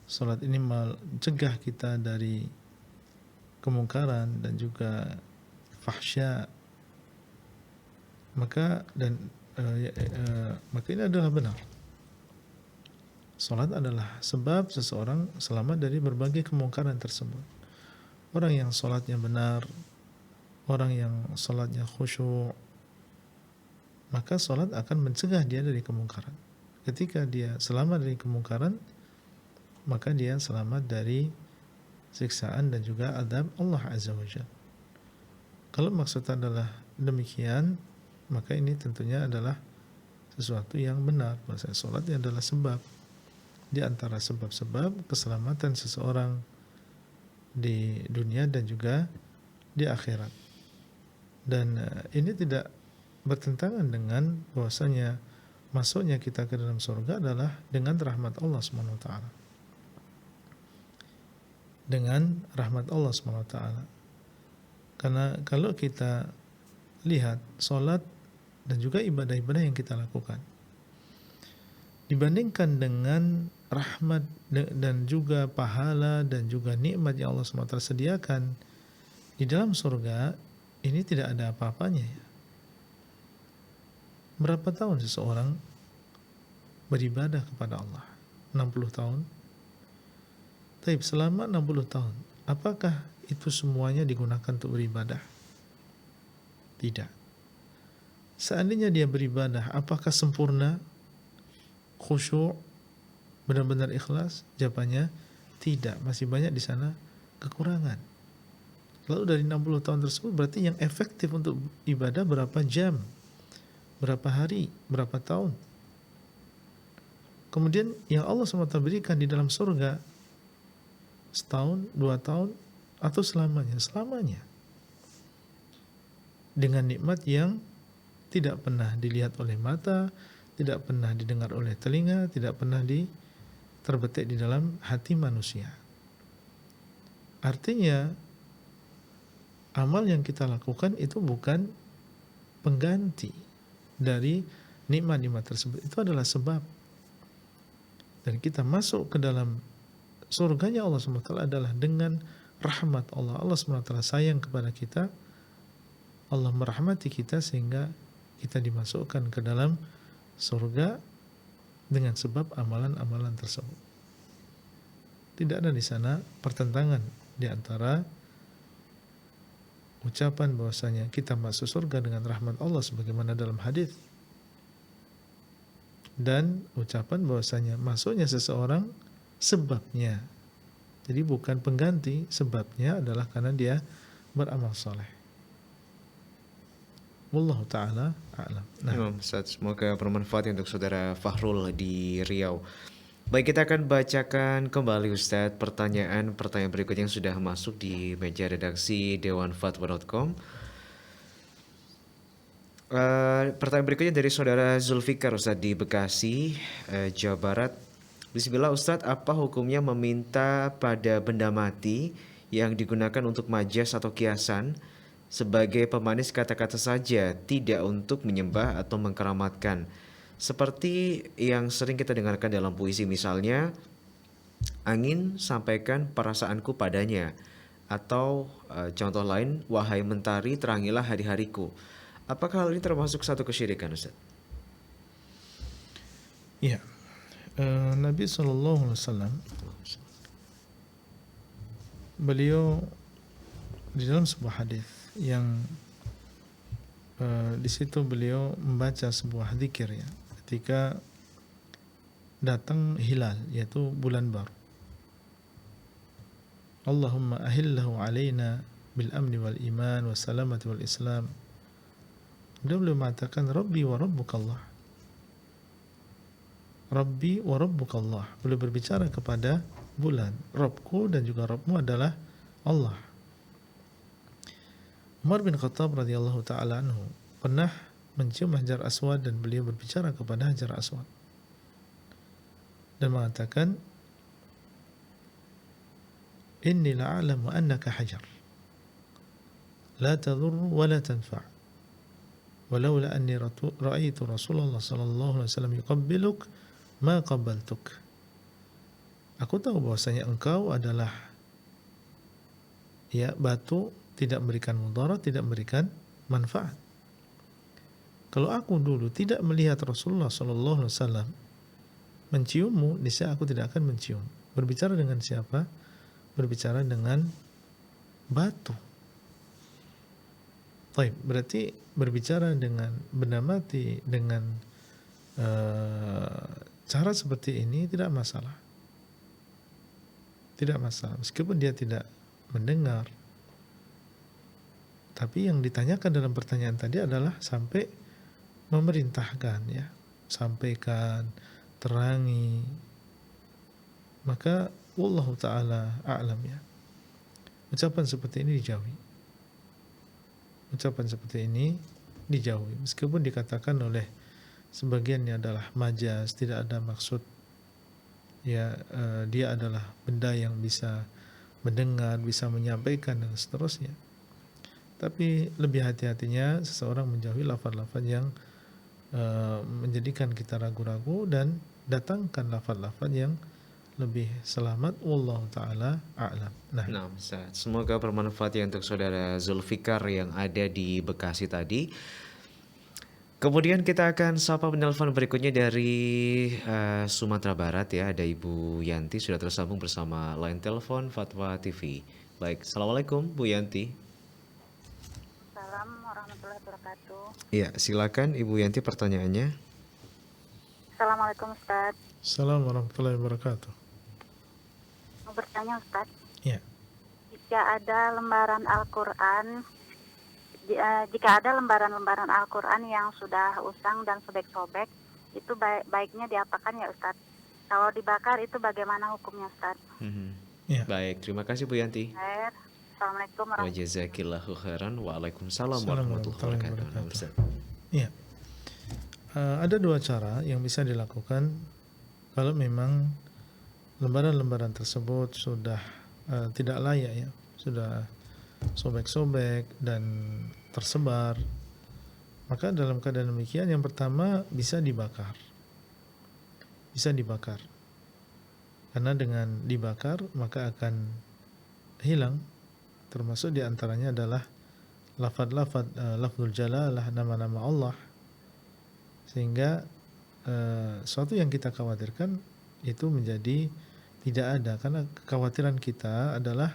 Sholat ini mencegah kita dari kemungkaran dan juga fahsya. Maka ini adalah benar. Sholat adalah sebab seseorang selamat dari berbagai kemungkaran tersebut. Orang yang sholatnya benar, orang yang sholatnya khusyuk, maka sholat akan mencegah dia dari kemungkaran. Ketika dia selamat dari kemungkaran, maka dia selamat dari siksaan dan juga adab Allah Azza wa Jalla. Kalau maksud adalah demikian, maka ini tentunya adalah sesuatu yang benar. Bahwa sholatnya adalah sebab di antara sebab-sebab keselamatan seseorang di dunia dan juga di akhirat. Dan ini tidak bertentangan dengan bahwasanya masuknya kita ke dalam surga adalah dengan rahmat Allah Subhanahu wa taala. Dengan rahmat Allah Subhanahu wa taala. Karena kalau kita lihat salat dan juga ibadah-ibadah yang kita lakukan dibandingkan dengan rahmat dan juga pahala dan juga nikmat yang Allah SWT sediakan di dalam surga, ini tidak ada apa-apanya ya. Berapa tahun seseorang beribadah kepada Allah? 60 tahun. Tapi selama 60 tahun, apakah itu semuanya digunakan untuk beribadah? Tidak. Seandainya dia beribadah, apakah sempurna, khusyuk, benar-benar ikhlas? Jawabannya tidak, masih banyak di sana kekurangan. Lalu dari 60 tahun tersebut berarti yang efektif untuk ibadah berapa jam, berapa hari, berapa tahun. Kemudian yang Allah SWT berikan di dalam surga setahun, 2 tahun, atau selamanya, selamanya. Dengan nikmat yang tidak pernah dilihat oleh mata, tidak pernah didengar oleh telinga, tidak pernah terbetik di dalam hati manusia. Artinya, amal yang kita lakukan itu bukan pengganti dari nikmat-nikmat tersebut. Itu adalah sebab. Dan kita masuk ke dalam surganya Allah SWT adalah dengan rahmat Allah. Allah SWT sayang kepada kita. Allah merahmati kita sehingga kita dimasukkan ke dalam surga dengan sebab amalan-amalan tersebut. Tidak ada di sana pertentangan di antara ucapan bahwasanya kita masuk surga dengan rahmat Allah sebagaimana dalam hadis, dan ucapan bahwasanya masuknya seseorang sebabnya. Jadi bukan pengganti, sebabnya adalah karena dia beramal soleh. Wallahu ta'ala a'lam. Nah, Ustaz, semoga bermanfaat untuk saudara Fahrul di Riau. Baik, kita akan bacakan kembali Ustaz pertanyaan berikutnya yang sudah masuk di meja redaksi dewanfatwa.com. Pertanyaan berikutnya dari saudara Zulfikar Ustaz di Bekasi, Jawa Barat. Bismillah Ustaz, apa hukumnya meminta pada benda mati yang digunakan untuk majas atau kiasan sebagai pemanis kata-kata saja, tidak untuk menyembah atau mengkeramatkan? Seperti yang sering kita dengarkan dalam puisi, misalnya angin sampaikan perasaanku padanya, atau contoh lain, wahai mentari terangilah hari-hariku. Apakah hal ini termasuk satu kesyirikan, Ustaz? Iya. Nabi SAW beliau di dalam sebuah hadis yang di situ beliau membaca sebuah zikir ya ketika datang hilal yaitu bulan baru. Allahumma ahillahu alaina bil amni wal iman was salamati wal islam. Beliau mengatakan Rabbi wa rabbukallah. Rabbi wa rabbukallah. Beliau berbicara kepada bulan, Rabbku dan juga Rabbmu adalah Allah. Umar bin Khattab radhiyallahu taala anhu pernah mencium Hajar Aswad dan beliau berbicara kepada Hajar Aswad dan mengatakan inni la'alamu annaka hajar la tadur wa la tanfa' walaula anni ra'aitu Rasulullah sallallahu alaihi wasallam yuqabbiluk ma qabbaltuk. Aku tahu bahwasanya engkau adalah ya batu, tidak memberikan mudarat, tidak memberikan manfaat. Kalau aku dulu tidak melihat Rasulullah sallallahu alaihi wasallam menciummu, niscaya aku tidak akan mencium. Berbicara dengan siapa? Berbicara dengan batu. Baik, berarti berbicara dengan benda mati dengan cara seperti ini tidak masalah. Tidak masalah, meskipun dia tidak mendengar. Tapi yang ditanyakan dalam pertanyaan tadi adalah sampai memerintahkan ya, sampaikan, terangi. Maka wallahu taala a'lam ya. Ucapan seperti ini dijauhi. Ucapan seperti ini dijauhi. Meskipun dikatakan oleh sebagiannya adalah majas, tidak ada maksud ya, dia adalah benda yang bisa mendengar, bisa menyampaikan dan seterusnya. Tapi lebih hati-hatinya seseorang menjauhi lafaz-lafaz yang menjadikan kita ragu-ragu dan datangkan lafaz-lafaz yang lebih selamat. Wallahu taala a'lam. Nah, Ustaz, semoga bermanfaat ya untuk saudara Zulfikar yang ada di Bekasi tadi. Kemudian kita akan sapa penelpon berikutnya dari Sumatera Barat ya, ada Ibu Yanti sudah tersambung bersama line telepon Fatwa TV. Baik, assalamualaikum Bu Yanti. Assalamualaikum warahmatullahi wabarakatuh. Iya, silakan Ibu Yanti pertanyaannya. Assalamualaikum Ustaz. Assalamualaikum warahmatullahi wabarakatuh. Mau bertanya Ustaz, Ya. jika ada lembaran Al-Quran, jika ada lembaran-lembaran Al-Quran yang sudah usang dan sobek-sobek, itu baiknya diapakan ya Ustaz? Kalau dibakar itu bagaimana hukumnya Ustaz? Ya. Baik, terima kasih Bu Yanti. Assalamualaikum Wa jazakillahu khairan. Waalaikumsalam warahmatullahi wabarakatuh. Nah, Ustaz. Ya. Ada dua cara yang bisa dilakukan kalau memang lembaran-lembaran tersebut sudah tidak layak ya, sudah sobek-sobek dan tersebar. Maka dalam keadaan demikian yang pertama bisa dibakar. Bisa dibakar. Karena dengan dibakar maka akan hilang, termasuk diantaranya adalah lafaz-lafaz lafzul jalalah, nama-nama Allah, sehingga sesuatu yang kita khawatirkan itu menjadi tidak ada. Karena kekhawatiran kita adalah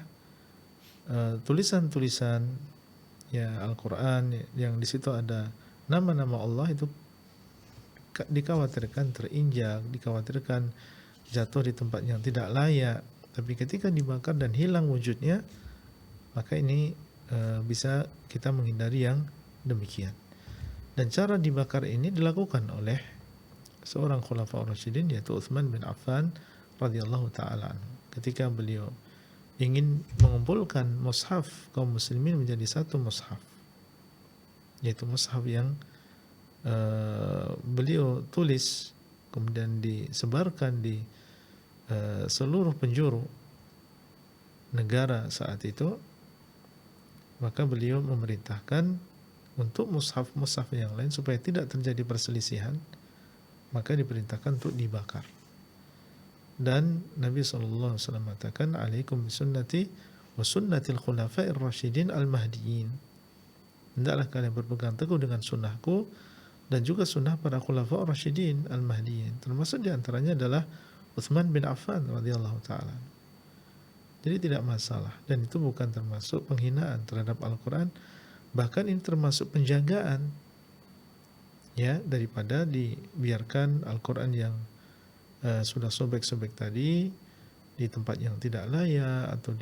tulisan-tulisan ya Al-Quran yang di situ ada nama-nama Allah itu dikhawatirkan terinjak, dikhawatirkan jatuh di tempat yang tidak layak. Tapi ketika dibakar dan hilang wujudnya, maka ini bisa kita menghindari yang demikian. Dan cara dibakar ini dilakukan oleh seorang khulafaur rasyidin yaitu Utsman bin Affan radhiyallahu taala anhu. Ketika beliau ingin mengumpulkan mushaf kaum muslimin menjadi satu mushaf, yaitu mushaf yang beliau tulis kemudian disebarkan di seluruh penjuru negara saat itu, maka beliau memerintahkan untuk mushaf-mushaf yang lain supaya tidak terjadi perselisihan, maka diperintahkan untuk dibakar. Dan Nabi SAW mengatakan, alaikum bisunnati wa sunnatil khulafa'ir rasyidin al-mahdiyyin. hendaklah kalian berpegang teguh dengan sunnahku dan juga sunnah para khulafa rasyidin al-mahdiyyin. Termasuk di antaranya adalah Utsman bin Affan radhiyallahu taala. Jadi tidak masalah, dan itu bukan termasuk penghinaan terhadap Al-Qur'an, bahkan ini termasuk penjagaan ya, daripada dibiarkan Al-Qur'an yang sudah sobek-sobek tadi di tempat yang tidak layak atau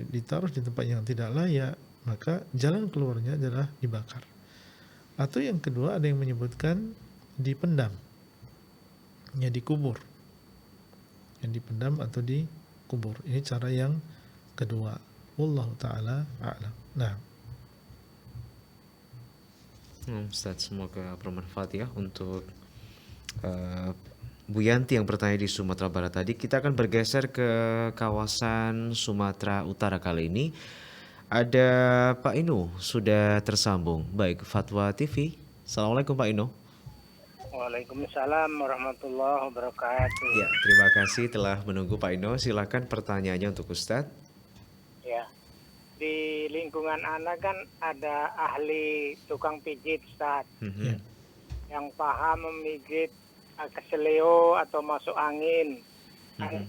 ditaruh di tempat yang tidak layak, maka jalan keluarnya adalah dibakar. Atau yang kedua ada yang menyebutkan dipendam, ya dikubur, yang dipendam atau dikubur. Ini cara yang kedua. Wallahu taala a'lam. Nah, Ustaz, semoga bermanfaat ya untuk Bu Yanti yang bertanya di Sumatera Barat tadi. Kita akan bergeser ke kawasan Sumatera Utara kali ini. Ada Pak Inu sudah tersambung. Baik, Fatwa TV. Assalamualaikum Pak Inu. Waalaikumsalam warahmatullahi wabarakatuh. Ya, terima kasih telah menunggu Pak Inu. Silakan pertanyaannya untuk Ustadz. Ya, di lingkungan anak kan ada ahli tukang pijit, Ustaz, yang paham memijit keseleo atau masuk angin.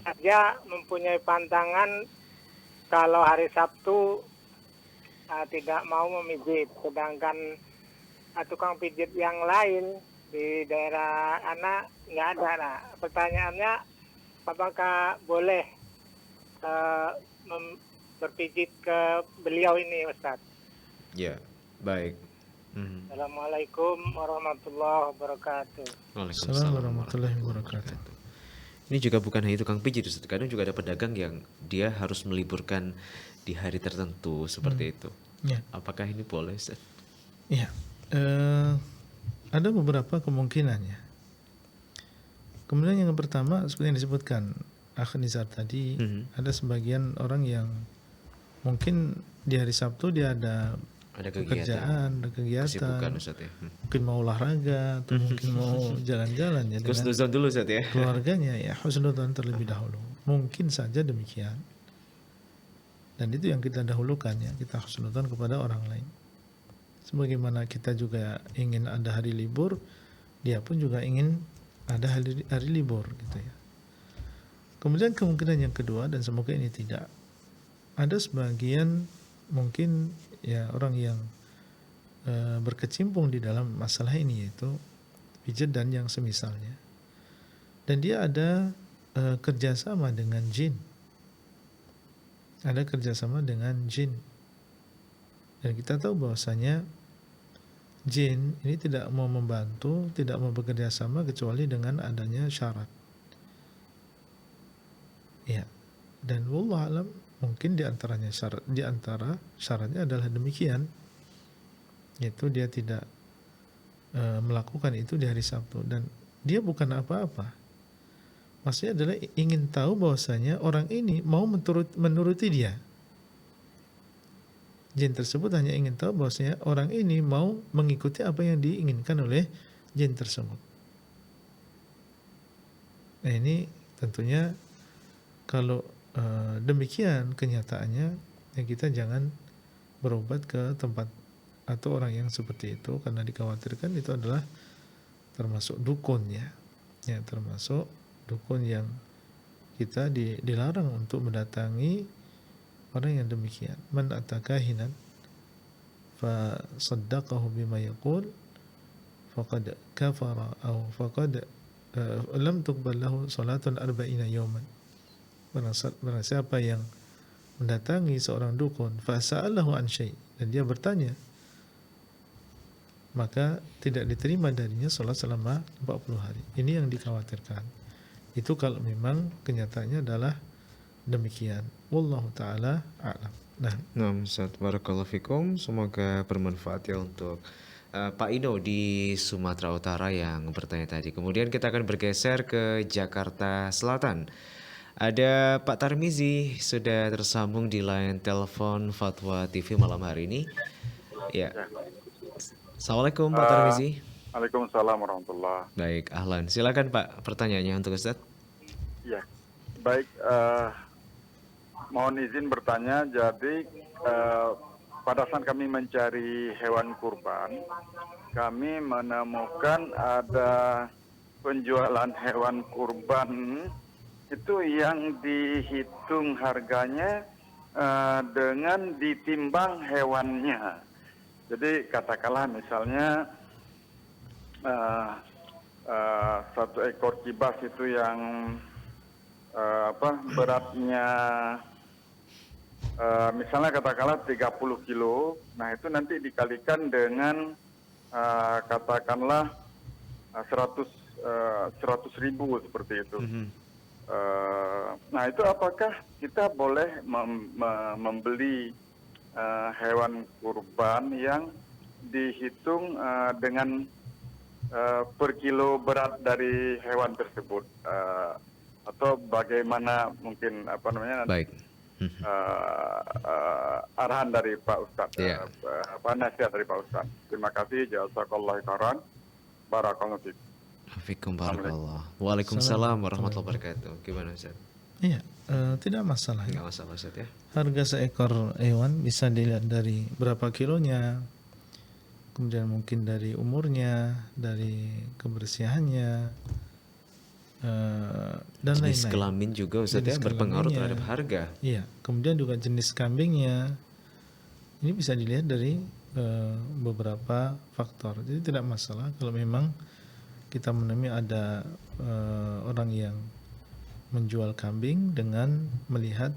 Saja mempunyai pantangan kalau hari Sabtu tidak mau memijit, sedangkan tukang pijit yang lain di daerah anak nggak ada. Nah, pertanyaannya, apakah boleh berpijit ke beliau ini, Ustaz? Ya, baik. Assalamualaikum warahmatullahi wabarakatuh. Assalamualaikum warahmatullahi wabarakatuh. Ini juga bukan hanya tukang pijit, Ustaz. Kadang juga ada pedagang yang dia harus meliburkan di hari tertentu seperti itu. Ya. Apakah ini boleh, Ustaz? Ya, ada beberapa kemungkinannya. Kemudian yang pertama seperti yang disebutkan Akh Nizar tadi, ada sebagian orang yang mungkin di hari Sabtu dia ada pekerjaan, ada kegiatan, kesibukan, Ustaz, ya. Mungkin mau olahraga atau mungkin mau jalan-jalan ya dengan Husnuzon dulu, Ustaz, ya. keluarganya, ya husnuzon terlebih dahulu. Mungkin saja demikian. Dan itu yang kita dahulukan, ya, kita husnuzon kepada orang lain. Sebagaimana kita juga ingin ada hari libur, dia pun juga ingin ada hari libur gitu ya. Kemudian kemungkinan yang kedua, dan semoga ini tidak, ada sebagian mungkin ya orang yang berkecimpung di dalam masalah ini, yaitu pijat dan yang semisalnya, dan dia ada kerjasama dengan jin, dan kita tahu bahwasanya jin ini tidak mau membantu, tidak mau bekerja sama kecuali dengan adanya syarat. Ya, dan wallahu alam mungkin di antara syaratnya adalah demikian, yaitu dia tidak melakukan itu di hari Sabtu, dan dia bukan apa-apa. Maksudnya adalah ingin tahu bahwasanya orang ini mau menuruti dia. Jin tersebut hanya ingin tahu bahwasanya orang ini mau mengikuti apa yang diinginkan oleh jin tersebut. Nah, ini tentunya kalau demikian kenyataannya, ya kita jangan berobat ke tempat atau orang yang seperti itu, karena dikhawatirkan itu adalah termasuk dukun, ya termasuk dukun yang kita dilarang untuk mendatangi orang yang demikian. Man atakahinan fa saddaqahu bima yaqul faqad kafara aw faqad lam tuqbal lahu salatun 40 yawman. Barang siapa yang mendatangi seorang dukun fa sa'alahu an syai', dan dia bertanya, maka tidak diterima darinya salat selama 40 hari. Ini yang dikhawatirkan. Itu kalau memang kenyataannya adalah demikian. Wallahu taala a'lam. Nah, Ustaz, barakallahu fikum. Semoga bermanfaat ya untuk Pak Ino di Sumatera Utara yang bertanya tadi. Kemudian kita akan bergeser ke Jakarta Selatan. Ada Pak Tarmizi sudah tersambung di line telepon Fatwa TV malam hari ini. Ya. Assalamualaikum Pak Tarmizi. Waalaikumsalam warahmatullahi. Baik, ahlan. Silakan Pak, pertanyaannya untuk Ustaz. Ya, baik. Mohon izin bertanya. Jadi pada saat kami mencari hewan kurban, kami menemukan ada penjualan hewan kurban itu yang dihitung harganya dengan ditimbang hewannya. Jadi katakanlah misalnya satu ekor kibas itu yang beratnya misalnya katakanlah 30 kilo, nah itu nanti dikalikan dengan katakanlah 100 ribu seperti itu. Nah itu apakah kita boleh membeli hewan kurban yang dihitung dengan per kilo berat dari hewan tersebut, atau bagaimana mungkin Baik. arahan dari Pak Ustadz, Iya. nasihat dari Pak Ustadz. Terima kasih, jazakallahu khairan, barakallahu fiik. Fikum barakallah. Waalaikumsalam warahmatullahi wabarakatuh. Gimana Ustaz? Iya, tidak masalah. Enggak masalah Ustaz ya. Harga seekor hewan bisa dilihat dari berapa kilonya, kemudian mungkin dari umurnya, dari kebersihannya, dan Jenis lain-lain. kelamin juga Ustaz ya Jenis berpengaruh kelaminnya. terhadap harga. Iya, kemudian juga jenis kambingnya. Ini bisa dilihat dari beberapa faktor. Jadi tidak masalah kalau memang kita menemui ada orang yang menjual kambing dengan melihat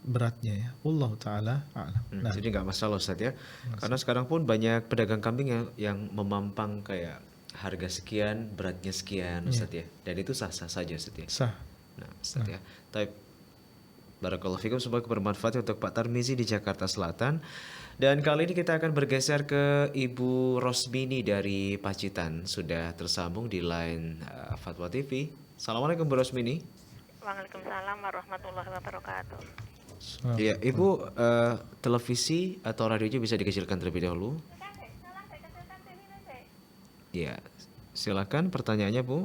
beratnya ya. Wallahu taala a'lam. Nah, Jadi nggak masalah Ustaz ya. Karena sekarang pun banyak pedagang kambing yang memampang kayak harga sekian, beratnya sekian Ustaz ya. Dan itu sah-sah saja Ustaz ya. sah. Nah, Ustaz ya. Taib. Barakallahu fikum, semoga bermanfaat untuk Pak Tarmizi di Jakarta Selatan. Dan kali ini kita akan bergeser ke Ibu Rosmini dari Pacitan. Sudah tersambung di line Fatwa TV. Assalamualaikum Bu Rosmini. Waalaikumsalam warahmatullahi wabarakatuh. Iya, Ibu, televisi atau radionya bisa dikecilkan terlebih dahulu. Ya, silakan pertanyaannya Bu.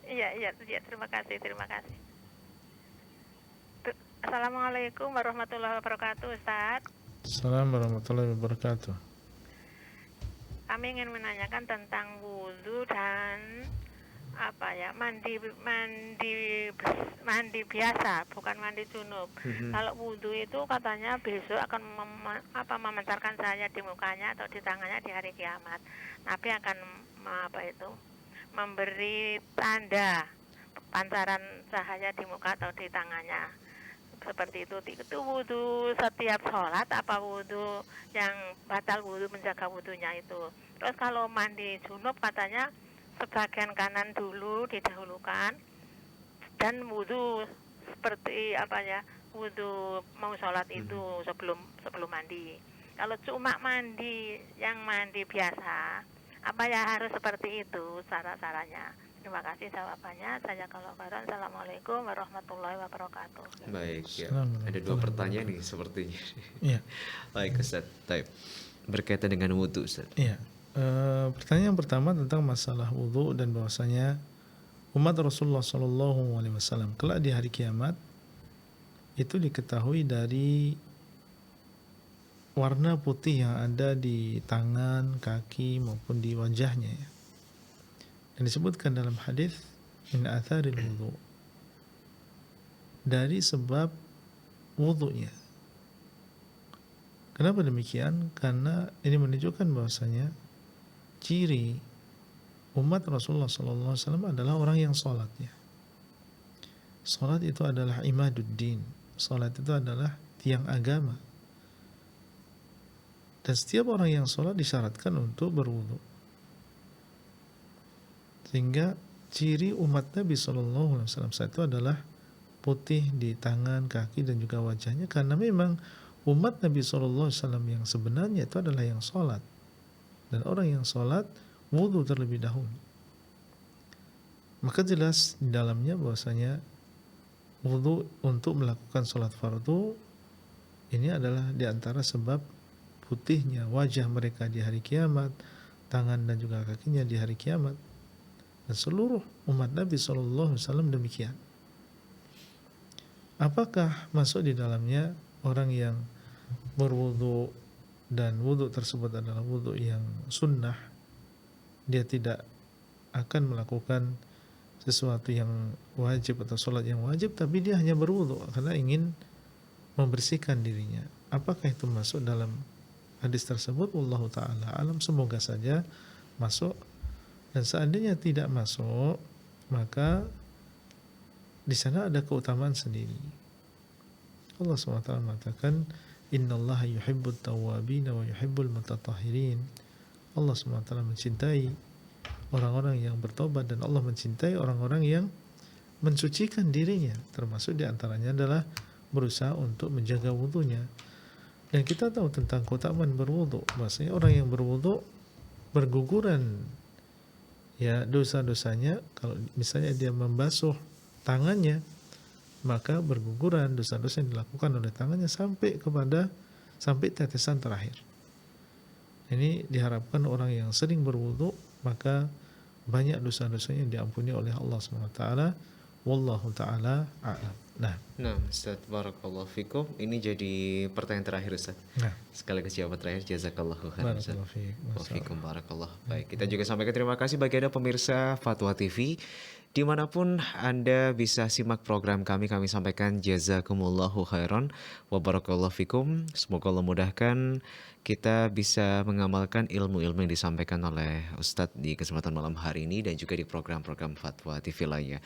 Iya, terima kasih. Assalamualaikum warahmatullahi wabarakatuh, Ustaz. Assalamualaikum warahmatullahi wabarakatuh. Kami ingin menanyakan tentang wudhu dan mandi biasa, bukan mandi junub. Kalau wudhu itu katanya besok akan memancarkan cahaya di mukanya atau di tangannya di hari kiamat. Nabi akan memberi tanda pancaran cahaya di muka atau di tangannya. Seperti itu wudhu setiap sholat apa wudhu yang batal wudhu, menjaga wudhunya itu. Terus kalau mandi junub katanya sebagian kanan dulu didahulukan, dan wudhu seperti wudhu mau sholat itu sebelum mandi. Kalau cuma mandi biasa, apa ya harus seperti itu cara-caranya? Terima kasih jawabannya. Saya kalau khairan. Assalamualaikum warahmatullahi wabarakatuh. Baik, ya. Ada dua pertanyaan nih sepertinya. Iya. Baik Ustaz. Taib. Berkaitan dengan wudhu Ustaz. Iya. Pertanyaan yang pertama tentang masalah wudhu dan bahwasanya umat Rasulullah SAW kelak di hari kiamat itu diketahui dari warna putih yang ada di tangan, kaki maupun di wajahnya ya. Dan disebutkan dalam hadis min atharil wudhu, dari sebab wudhunya. Kenapa demikian? Karena ini menunjukkan bahwasanya ciri umat Rasulullah SAW adalah orang yang sholat ya. Sholat itu adalah imaduddin. Sholat itu adalah tiang agama. Dan setiap orang yang sholat disyaratkan untuk berwudu. Sehingga ciri umat Nabi SAW saat itu adalah putih di tangan, kaki dan juga wajahnya, karena memang umat Nabi SAW yang sebenarnya itu adalah yang sholat. Dan orang yang sholat wudu terlebih dahulu. Maka jelas di dalamnya bahwasanya wudu untuk melakukan sholat fardu ini adalah diantara sebab putihnya wajah mereka di hari kiamat, tangan dan juga kakinya di hari kiamat. Dan seluruh umat Nabi SAW demikian. apakah masuk di dalamnya orang yang berwudu dan wudu tersebut adalah wudu yang sunnah, dia tidak akan melakukan sesuatu yang wajib atau sholat yang wajib, tapi dia hanya berwudu karena ingin membersihkan dirinya. Apakah itu masuk dalam hadis tersebut? Wallahu ta'ala alam, semoga saja masuk. Dan seandainya tidak masuk, maka di sana ada keutamaan sendiri. Allah SWT mengatakan, innallaha yuhibbut tawwabin wa yuhibbul mutatahhirin. Allah SWT mencintai orang-orang yang bertobat dan Allah mencintai orang-orang yang mensucikan dirinya, termasuk diantaranya adalah berusaha untuk menjaga wudunya. Dan kita tahu tentang keutamaan berwudu, bahwasanya orang yang berwudu berguguran ya dosa-dosanya. Kalau misalnya dia membasuh tangannya, maka berguguran dosa-dosa yang dilakukan oleh tangannya sampai tetesan terakhir. Ini diharapkan orang yang sering berwudu, maka banyak dosa-dosanya yang diampuni oleh Allah SWT. Wallahu ta'ala a'lam. Nah, Ustaz, barakallahu fikum. Ini jadi pertanyaan terakhir, Ustaz. Nah, Sekaligus jawaban terakhir, jazakallahu khairan, Ustaz. barakallahu fiik. Wafikum barakallah. Baik, kita juga sampaikan terima kasih bagi Anda pemirsa Fatwa TV. Dimanapun Anda bisa simak program kami sampaikan jazakumullahu khairan wa barakallahu fikum. Semoga Allah mudahkan kita bisa mengamalkan ilmu-ilmu yang disampaikan oleh Ustadz di kesempatan malam hari ini dan juga di program-program Fatwa TV lainnya.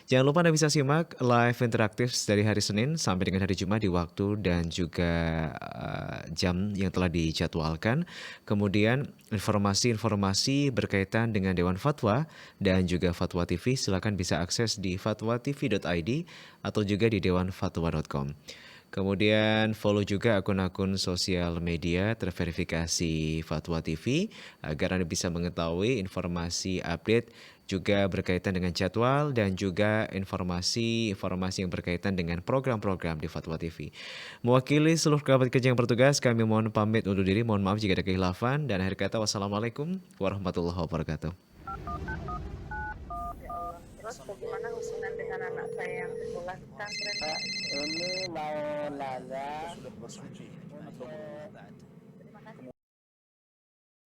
Jangan lupa Anda bisa simak live interaktif dari hari Senin sampai dengan hari Jumat di waktu dan juga jam yang telah dijadwalkan. Kemudian informasi-informasi berkaitan dengan Dewan Fatwa dan juga Fatwa TV silakan bisa akses di fatwatv.id atau juga di dewanfatwa.com. Kemudian follow juga akun-akun sosial media terverifikasi Fatwa TV agar Anda bisa mengetahui informasi update juga berkaitan dengan jadwal dan juga informasi yang berkaitan dengan program-program di Fatwa TV. Mewakili seluruh kerabat kerja yang bertugas, kami mohon pamit undur diri. Mohon maaf jika ada kekhilafan dan akhir kata wassalamualaikum warahmatullahi wabarakatuh. Terus bagaimana hubungan dengan anak saya yang sekolah pesantren? Ini mau nanya Sudah bersuci atau